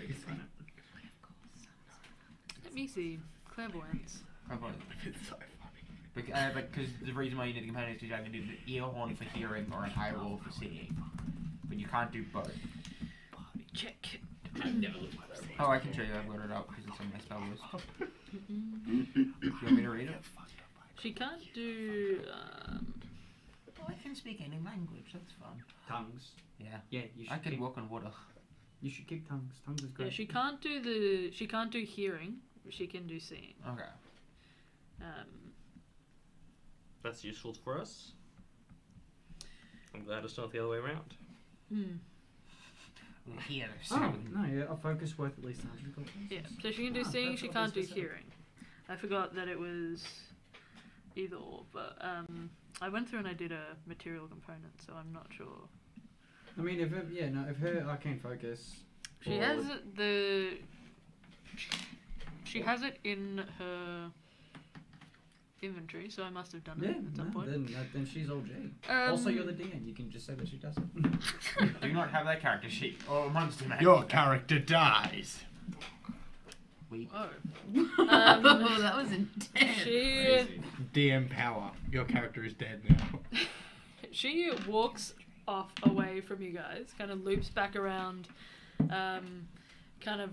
component. Let me see. Clairvoyance. Probably. Because the reason why you need the component is because you either need an ear horn for hearing or an eyeball for seeing. But you can't do both. Check. Oh, I can show you. I've got it up because it's on my spell list. You want me to read it? She can't do. Oh, I can speak any language. That's fun. Tongues. Yeah. Yeah, you should. I can walk on water. You should keep tongues. Tongues is great. Yeah, she can't do She can't do hearing. But she can do seeing. Okay. That's useful for us. I'm glad it's not the other way around. Here. Oh, no, yeah, a focus worth at least 100 gold. Yeah, so she can do Ah, seeing. that's She what can't I do was gonna say. hearing. I forgot that it was either or, but I went through and I did a material component, so I'm not sure. I mean, if her arcane focus. She has the. She has it in her inventory, so I must have done it at some point. Then she's all G. Also, you're the DM. You can just say that she does it. Do not have that character sheet or monster man. Your character dies. Oh. Oh, that was intense. She DM power. Your character is dead now. she walks off away from you guys, kind of loops back around, kind of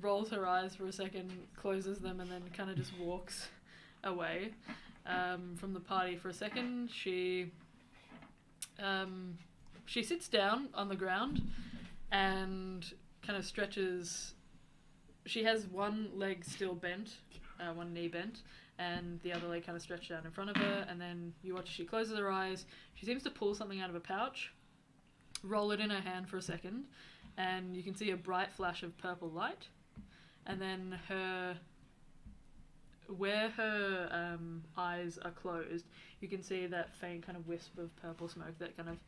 rolls her eyes for a second, closes them, and then kind of just walks away from the party for a second. She sits down on the ground and kind of stretches. She has one leg still bent, one knee bent, and the other leg kind of stretched out in front of her, and then you watch as she closes her eyes. She seems to pull something out of a pouch, roll it in her hand for a second, and you can see a bright flash of purple light, and then where her eyes are closed, you can see that faint kind of wisp of purple smoke that kind of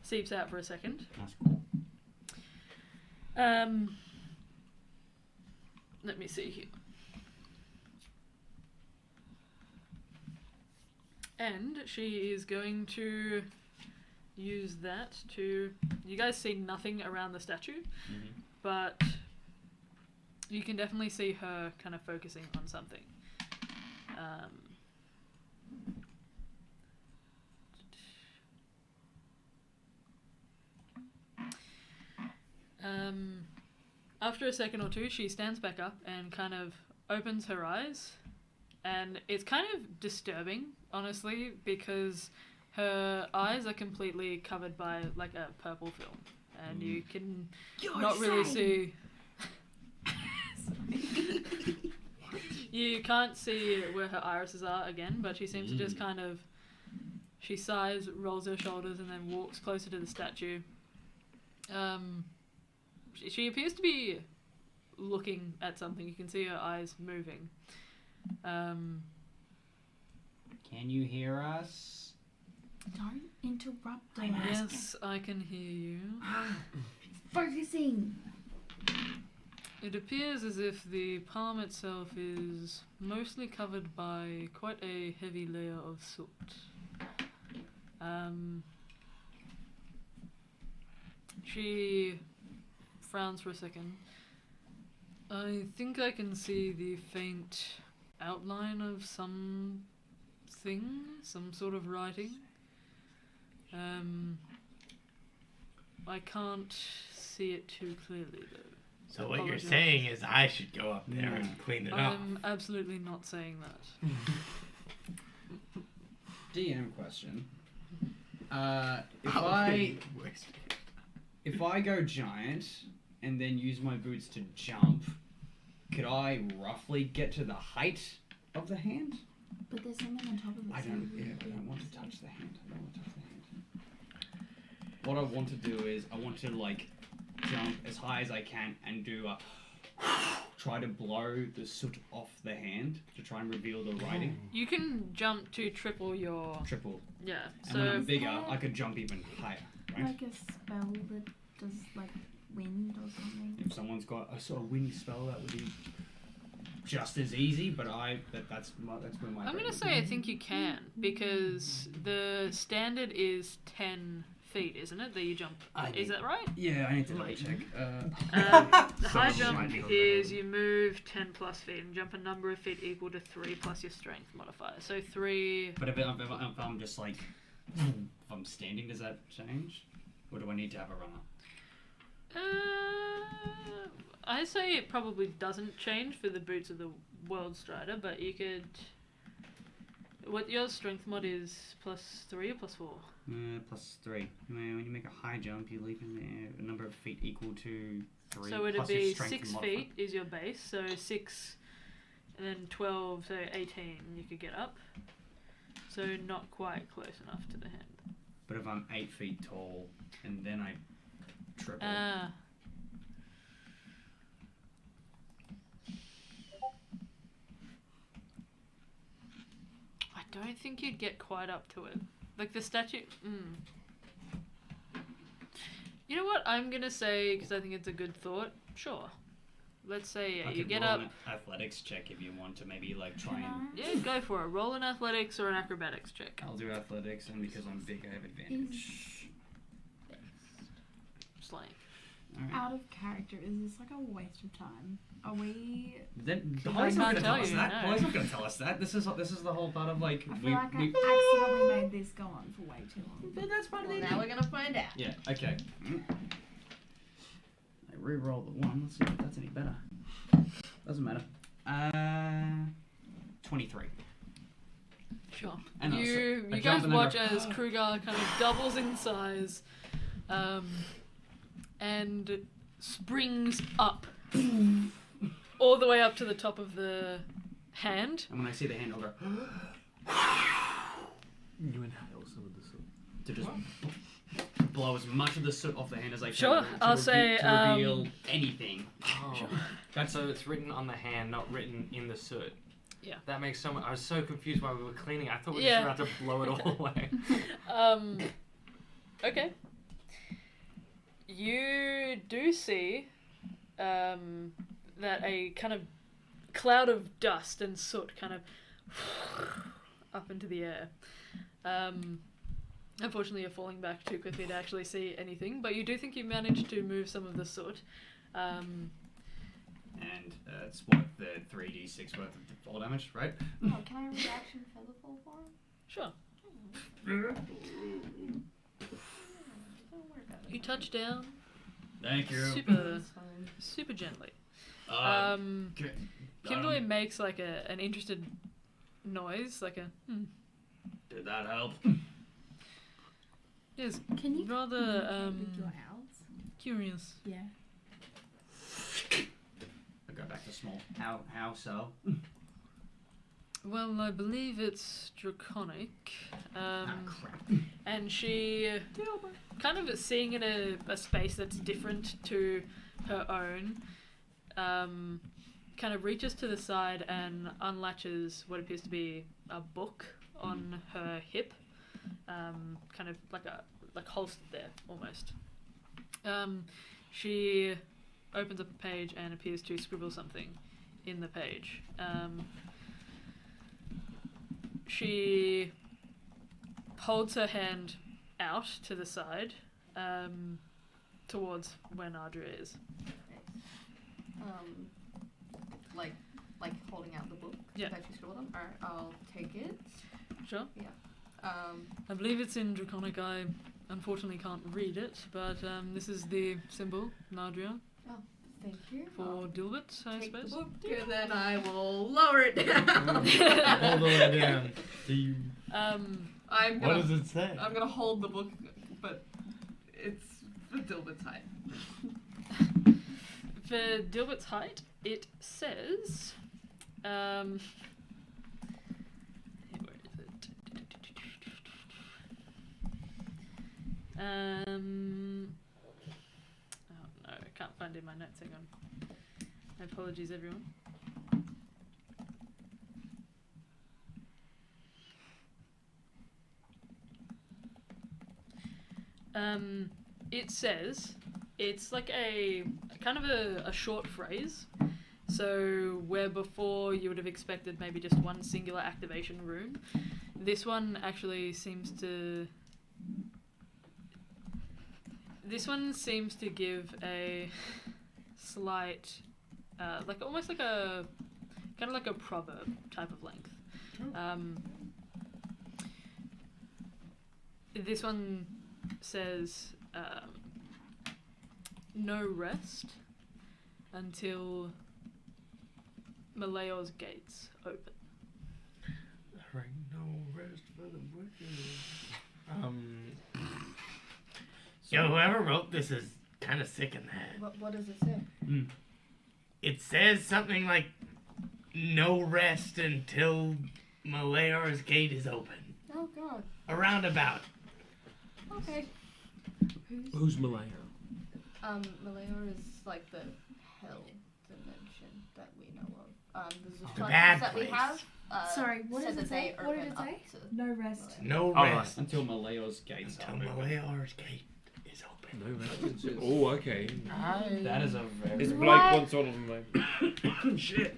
seeps out for a second. That's cool. Let me see here. And she is going to use that to... You guys see nothing around the statue, but you can definitely see her kind of focusing on something. After a second or two, she stands back up and kind of opens her eyes, and it's kind of disturbing, honestly, because her eyes are completely covered by like a purple film, and you can not really see. You can't see where her irises are again, but she seems to just kind of. She sighs, rolls her shoulders, and then walks closer to the statue. She appears to be looking at something. You can see her eyes moving. Can you hear us? Don't interrupt us. Yes, I can hear you. Focusing. It appears as if the palm itself is mostly covered by quite a heavy layer of soot. She frowns for a second. I think I can see the faint outline of some sort of writing. I can't see it too clearly though. So what you're Apologize. saying is I should go up there and clean it up. I'm absolutely not saying that. DM question. If I go giant and then use my boots to jump, could I roughly get to the height of the hand? But there's something on top of the I don't want to touch the hand. What I want to do is I want to like jump as high as I can and do a try to blow the soot off the hand to try and reveal the writing. You can jump to triple your... Triple. Yeah, And when so... I'm bigger, I could jump even higher, right? Like a spell that does like wind or something. If someone's got a sort of wind spell, that would be just as easy. But that's where my. I'm gonna say I think you can, because the standard is 10 feet, isn't it, that you jump? Is that right? Yeah, I need to double check. The high jump is you move 10 plus feet and jump a number of feet equal to 3 plus your strength modifier. So 3... But if I'm just like, if I'm standing, does that change? Or do I need to have a runner? I say it probably doesn't change for the boots of the World Strider, but you could... What your strength mod is, +3 or +4? +3. When you make a high jump, you leap in the air a number of feet equal to 3. So it'd plus your be strength 6 modifier. feet is your base, so 6 and then 12, so 18 you could get up. So not quite close enough to the hand. But if I'm 8 feet tall and then I triple. I don't think you'd get quite up to it. Like the statue... You know what I'm going to say, because I think it's a good thought? Sure. Let's say I you could get roll up... an athletics check if you want to maybe like try and... Yeah, go for it. Roll an athletics or an acrobatics check. I'll do athletics, and because I'm big I have advantage. Slaying. Alright. Out of character, is this like a waste of time? Are we... Then I Holly's not can't going to tell tell us you, that. no. Holly's not going to tell us that. This is the whole part of like... I feel like I accidentally made this go on for way too long. But that's part of Well, the now we're gonna find out. Yeah, okay. I re-roll the 1. Let's see if that's any better. Doesn't matter. 23. Sure. And You I guys jump and then watch go, as Kruger kind of doubles in size and springs up all the way up to the top of the hand. And when I see the hand, I'll go... You inhale some of the soot. to just blow as much of the soot off the hand as I can. Sure, to I'll say, to reveal anything. Oh. That's So it's written on the hand, not written in the soot. Yeah. That makes so much... I was so confused while we were cleaning. I thought we were Yeah. just about to blow it all away. Okay. You do see that a kind of cloud of dust and soot kind of up into the air. Unfortunately, you're falling back too quickly to actually see anything, but you do think you managed to move some of the soot. And it's what, the 3d6 worth of fall damage, right? Oh, can I reaction feather fall for him? Sure. You touch down Thank you. super gently. Okay. Kimberly makes like an interested noise, like a Did that help? Yes, Can you rather with your owls? curious. Yeah. I go back to small. How so? Well, I believe it's draconic. Crap. And she kind of seeing in a space that's different to her own, kind of reaches to the side and unlatches what appears to be a book on her hip, kind of like holstered there almost. She opens up a page and appears to scribble something in the page. She holds her hand out to the side, towards where Nadria is. Like holding out the book Yeah. that you scribbled on. Alright, I'll take it. Sure. Yeah. I believe it's in Draconic. I unfortunately can't read it, but this is the symbol, Nadria, Thank you. for Dilbert, I Take the suppose. book, and then I will lower it down. All the way down. Do you, I'm what gonna, does it say? I'm gonna hold the book, but it's for Dilbert's height. For Dilbert's height, it says, where is it? Oh no, I can't find it in my notes. Hang on. My apologies, everyone. It says, it's like a kind of a short phrase. So where before you would have expected maybe just one singular activation rune, this one actually seems to give a slight, like almost like a kind of like a proverb type of length. This one says, no rest until Malayor's gates open. There ain't no rest for the wicked. Yo, whoever wrote this is kind of sick in the head. What does it say? It says something like, no rest until Malayor's gate is open. Oh god. A roundabout. Okay. Who's Malaya? Malaya is like the hell dimension that we know of. The The bad Zushans that we place. have. Sorry, what said does it that they say? What did open it up say? to- No rest. No Alright. rest Until Malayor's gates are until open. Malayor's gate is open. No rest. Oh, okay. That is a very... It's What? Blake wants all of them, mate. Shit.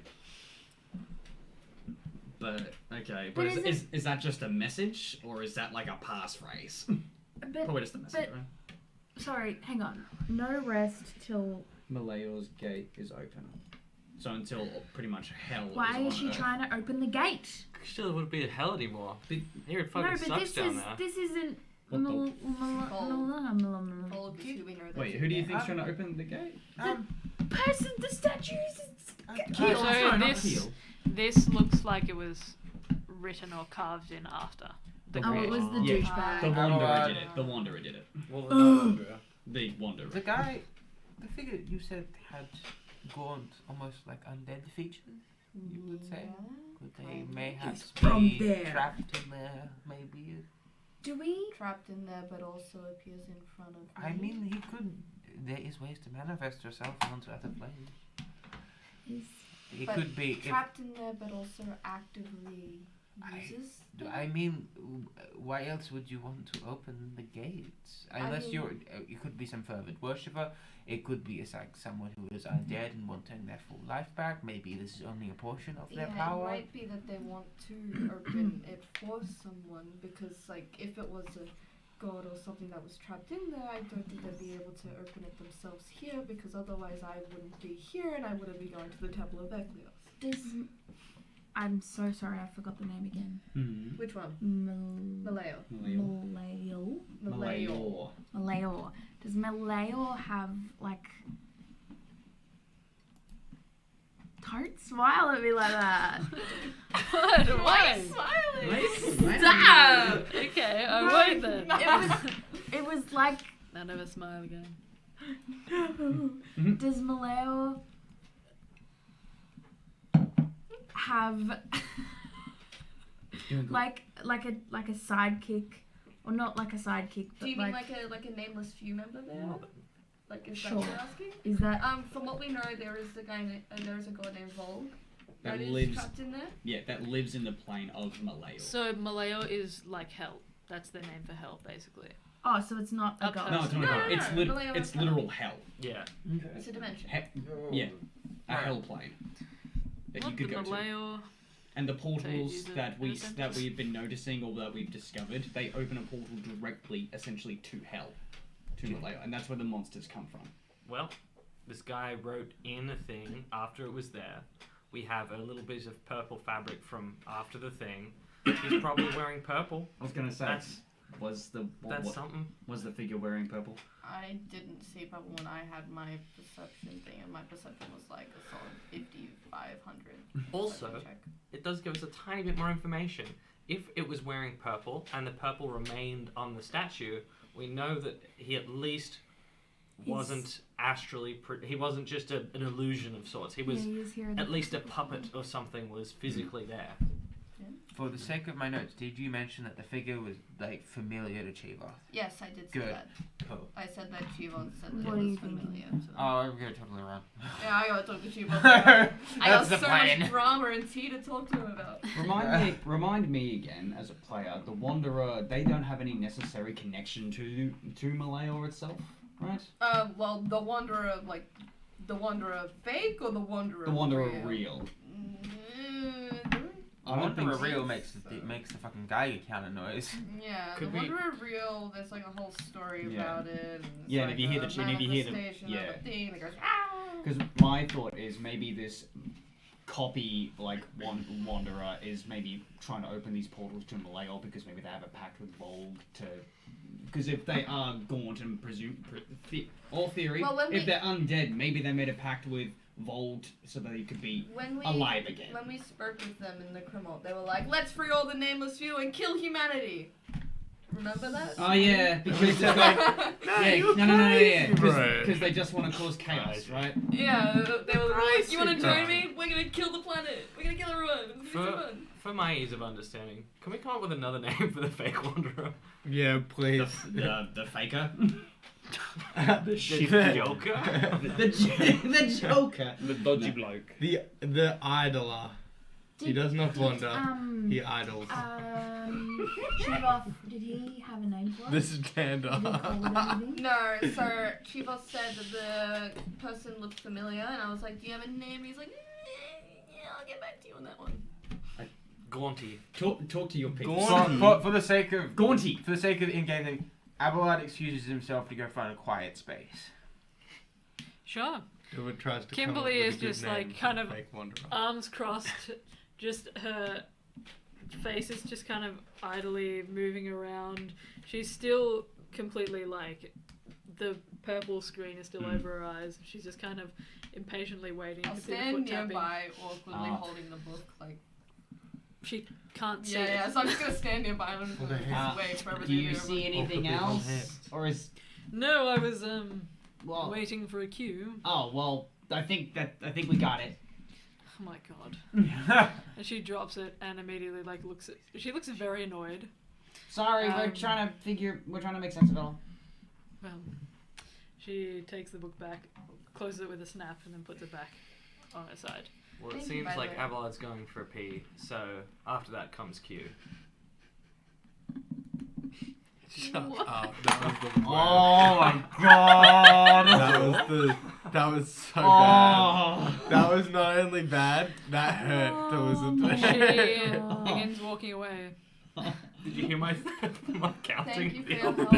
But, okay. But But is is that just a message, or is that like a passphrase? But Probably just a message, but- right? sorry, hang on. No rest till. Malayor's gate is open. So until pretty much hell Why is is on she Earth. trying to open the gate? Still, it wouldn't be a hell anymore. Here it No, fucking but sucks this down is there. this isn't. What the- Bulb is who we know that's Wait, in who do you there. think's trying to open the gate? Person, the statues. Keel. sorry, So not this Keel. this looks like it was written or carved in after the Oh, it was the Yeah. douchebag. The Wanderer Oh, did it. The Wanderer did it. Well, The Wanderer. The guy, the figure you said had gaunt, almost like undead features, you would say? Could they mayhaps from be there. trapped in there, maybe? Do we? Trapped in there, but also appears in front of me. I mean, he could. There is ways to manifest yourself onto other planes. It But could be. trapped in there, but also actively uses. I mean, why else would you want to open the gates? Unless mean- you're. You could be some fervent worshipper. It could be like someone who is undead and wanting their full life back. Maybe this is only a portion of their Yeah, power. it might be that they want to open it for someone because, like, if it was a god or something that was trapped in there, I don't think they'd be able to open it themselves here because otherwise I wouldn't be here and I wouldn't be going to the Temple of Eklios. I'm so sorry, I forgot the name again. Hmm. Which one? Malayo. Malayo. Malayo. Malayo. Does Malayo have, like... Don't smile at me like that. What? Why? Stop! Okay, I won't then. It was like... I'll never smile again. Does Malayo have like a sidekick, or not like a sidekick, but Do you mean like a nameless few member there? Like, is Sure. that what you're asking? Is that From what we know, there is a god named Volg That that is lives- trapped in there. Yeah, that lives in the plane of Maleo. So Maleo is like hell. That's the name for hell, basically. Oh, so it's not a Up ghost. No, it's not No, a no, god. no, It's, no, Maleo it's is hell. literal hell. Yeah. It's a dimension. Yeah, a Right. hell plane that you What, could the go to. Maleo? And the use portals it that in a sentence? that we've been noticing or that we've discovered, they open a portal directly, essentially, to hell, to Maleo, and that's where the monsters come from. Well, this guy wrote in a thing after it was there. We have a little bit of purple fabric from after the thing. He's probably wearing purple. I was gonna say, That's was something. was the figure wearing purple? I didn't see purple when I had my perception thing, and my perception was like a solid 5,500. Also, Let me check. it does give us a tiny bit more information. If it was wearing purple and the purple remained on the statue, we know that he at least wasn't astrally. He wasn't just an illusion of sorts. He was he is here. at least a puppet or something was physically there. For the sake of my notes, did you mention that the figure was like familiar to Chivoth? Yes, I did say Good. that. Cool. I said that Chivon said that What it are was you thinking? familiar. So. Oh, I'm going totally wrong. Yeah, I gotta talk to Chivon. I got That's the so plan. much drama and tea to talk to him about. Remind me again, as a player, the Wanderer, they don't have any necessary connection to Maleo itself, right? Well, the Wanderer, like, the Wanderer fake or the Wanderer The Wanderer real? real. I I don't wonder think what so. real makes the fucking Geiger counter noise. Yeah, Could the we- Wanderer real. There's like a whole story Yeah. about it. And it's Yeah, and like if you hear a the- and if you hear the- manifestation yeah. of a thing that goes ah. Because my thought is maybe this copy, like, Wanderer is maybe trying to open these portals to Maleo because maybe they have a pact with Volg to... Because if they are gaunt and all theory, Well, when if we- they're undead, maybe they made a pact with Volg so that they could be When we alive again. When we spoke with them in the Chronicle, they were like, "Let's free all the nameless few and kill humanity." Remember that? Oh yeah, because they're like, yeah, because they just want to cause chaos, right? Yeah, they were like, "You want to join Right. me? We're gonna kill the planet. We're gonna kill everyone. It's gonna be so fun." For my ease of understanding, can we come up with another name for the fake Wanderer? Yeah, please. The faker, The Joker? the Joker. The dodgy bloke. The idler. He does not wander. He idles. Chivoth, did he have a name for The it? Did he stand call it anything? No, so Chivos said that the person looked familiar, and I was like, "Do you have a name?" He's like, "Yeah, I'll get back to you on that one." Gaunty. Talk to your people. For the sake of Gaunty. for the sake of in-game thing, Abelard excuses himself to go find a quiet space. Sure. Whoever tries to Kimberly come up is with a good just, name like, for kind the of fake wanderer. Arms crossed, just her face is just kind of idly moving around. She's still completely like the purple screen is still over her eyes. She's just kind of impatiently waiting I'll to see the stand foot tapping. nearby, awkwardly Ah. holding the book, like. She can't see Yeah, it. yeah. So I'm just gonna stand nearby and Okay. just wait for Do everything you to see be anything Awkwardly hold else, hands. or is No, I was well? waiting for a cue. Oh well, I think we got it. Oh my god. And she drops it and immediately like looks at. She looks very annoyed. Sorry, we're trying to make sense of it all. She takes the book back, closes it with a snap, and then puts it back on her side. Well, it Thank you, seems by the like way. Abelard's going for a pee, so after that comes Q. Shut What? up. That was the worst. Oh my god! That was so bad. Oh. That was not only bad, that hurt to listen to. She begins walking away. Did you hear my counting? Thank you for the your other help.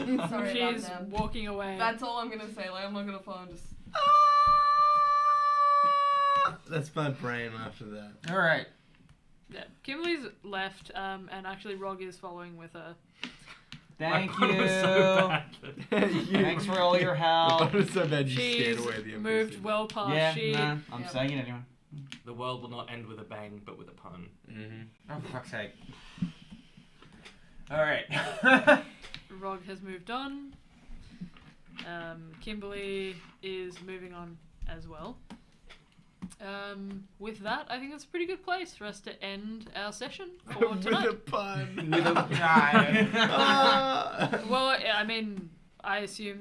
bit? Sorry She's about them. walking away. That's all I'm gonna say. Like I'm not gonna fall and just. That's my brain after that. All right. Yeah, Kimberly's left, and actually Rog is following with her. Thank My you. pun was so bad. Thanks for all your The help. fun was so bad you scared She's away the moved NPC. well past. Yeah, She nah, I'm Yep. saying it anyway. The world will not end with a bang, but with a pun. Oh, for fuck's sake. All right. Rog has moved on. Kimberly is moving on as well. With that, I think it's a pretty good place for us to end our session for With tonight. a pun. With a Well, I mean, I assume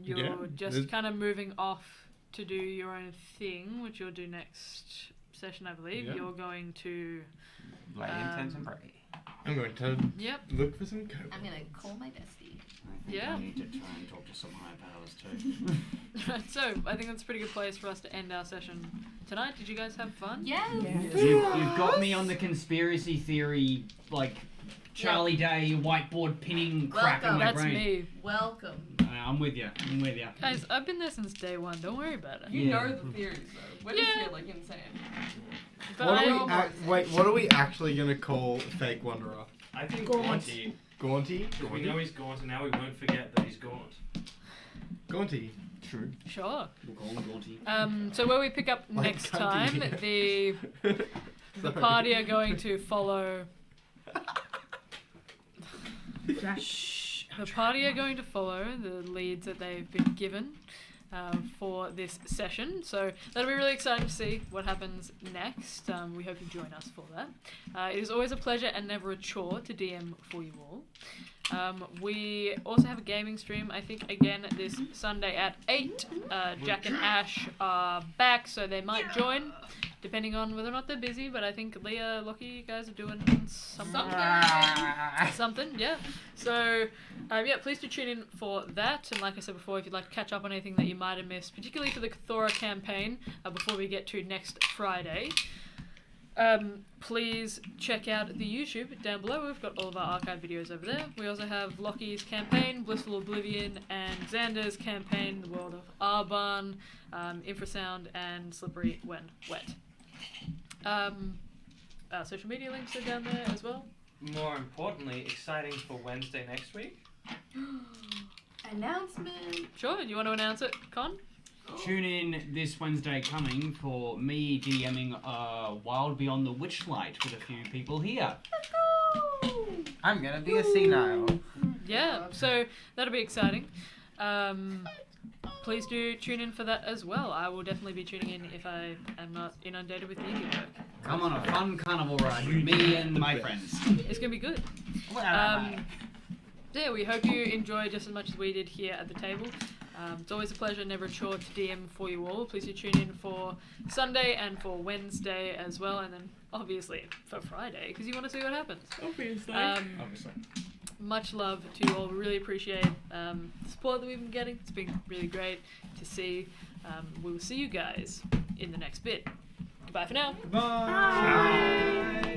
you're Yeah, just there's- kind of moving off to do your own thing, which you'll do next session, I believe. Yeah. You're going to. Lay incense and pray. I'm going to Yep. look for some coke. I'm gonna call my bestie. I think Yeah. I need to try and talk to some higher powers too. Right, so I think that's a pretty good place for us to end our session tonight. Did you guys have fun? Yes. You've got me on the conspiracy theory, like Charlie Day whiteboard pinning crap in Welcome. my That's brain. me. Welcome. I'm with you. I'm with you. Guys, I've been there since day one. Don't worry about it. You Yeah. know the theories though. We're just Yeah. here like insane. But What I, are we wait, what are we actually gonna call fake Wanderer? I think Gaunt. Gaunty. Gaunty? Because we know he's gaunt, and now we won't forget that he's gaunt. Gaunty. True. Sure. We'll call him Gaunty. So where we pick up Like next time, cunty. the party are going to follow. The party are going to follow the leads that they've been given for this session. So that'll be really exciting to see what happens next. We hope you join us for that. It is always a pleasure and never a chore to DM for you all. We also have a gaming stream, I think, again this Sunday at 8. Jack and Ash are back, so they might join, depending on whether or not they're busy. But I think Leah, Lockie, you guys are doing something, yeah. So, yeah, please do tune in for that. And like I said before, if you'd like to catch up on anything that you might have missed, particularly for the Cathora campaign, before we get to next Friday, please check out the YouTube down below. We've got all of our archive videos over there. We also have Lockie's campaign, Blissful Oblivion, and Xander's campaign, The World of Arban, Infrasound, and Slippery When Wet. Our social media links are down there as well. More importantly, exciting for Wednesday next week. Announcement. Sure, you want to announce it, Con? Tune in this Wednesday coming for me DMing Wild Beyond the Witchlight with a few people here. I'm gonna be a senile. Yeah, so that'll be exciting. Please do tune in for that as well. I will definitely be tuning in if I am not inundated with media work. Come on a fun carnival ride with me and my friends. It's going to be good. Yeah, we hope you enjoy just as much as we did here at the table. It's always a pleasure, never a chore to DM for you all. Please do tune in for Sunday and for Wednesday as well, and then obviously for Friday, because you want to see what happens. Obviously. Obviously. Much love to you all. We really appreciate the support that we've been getting. It's been really great to see. We will see you guys in the next bit. Goodbye for now. Bye.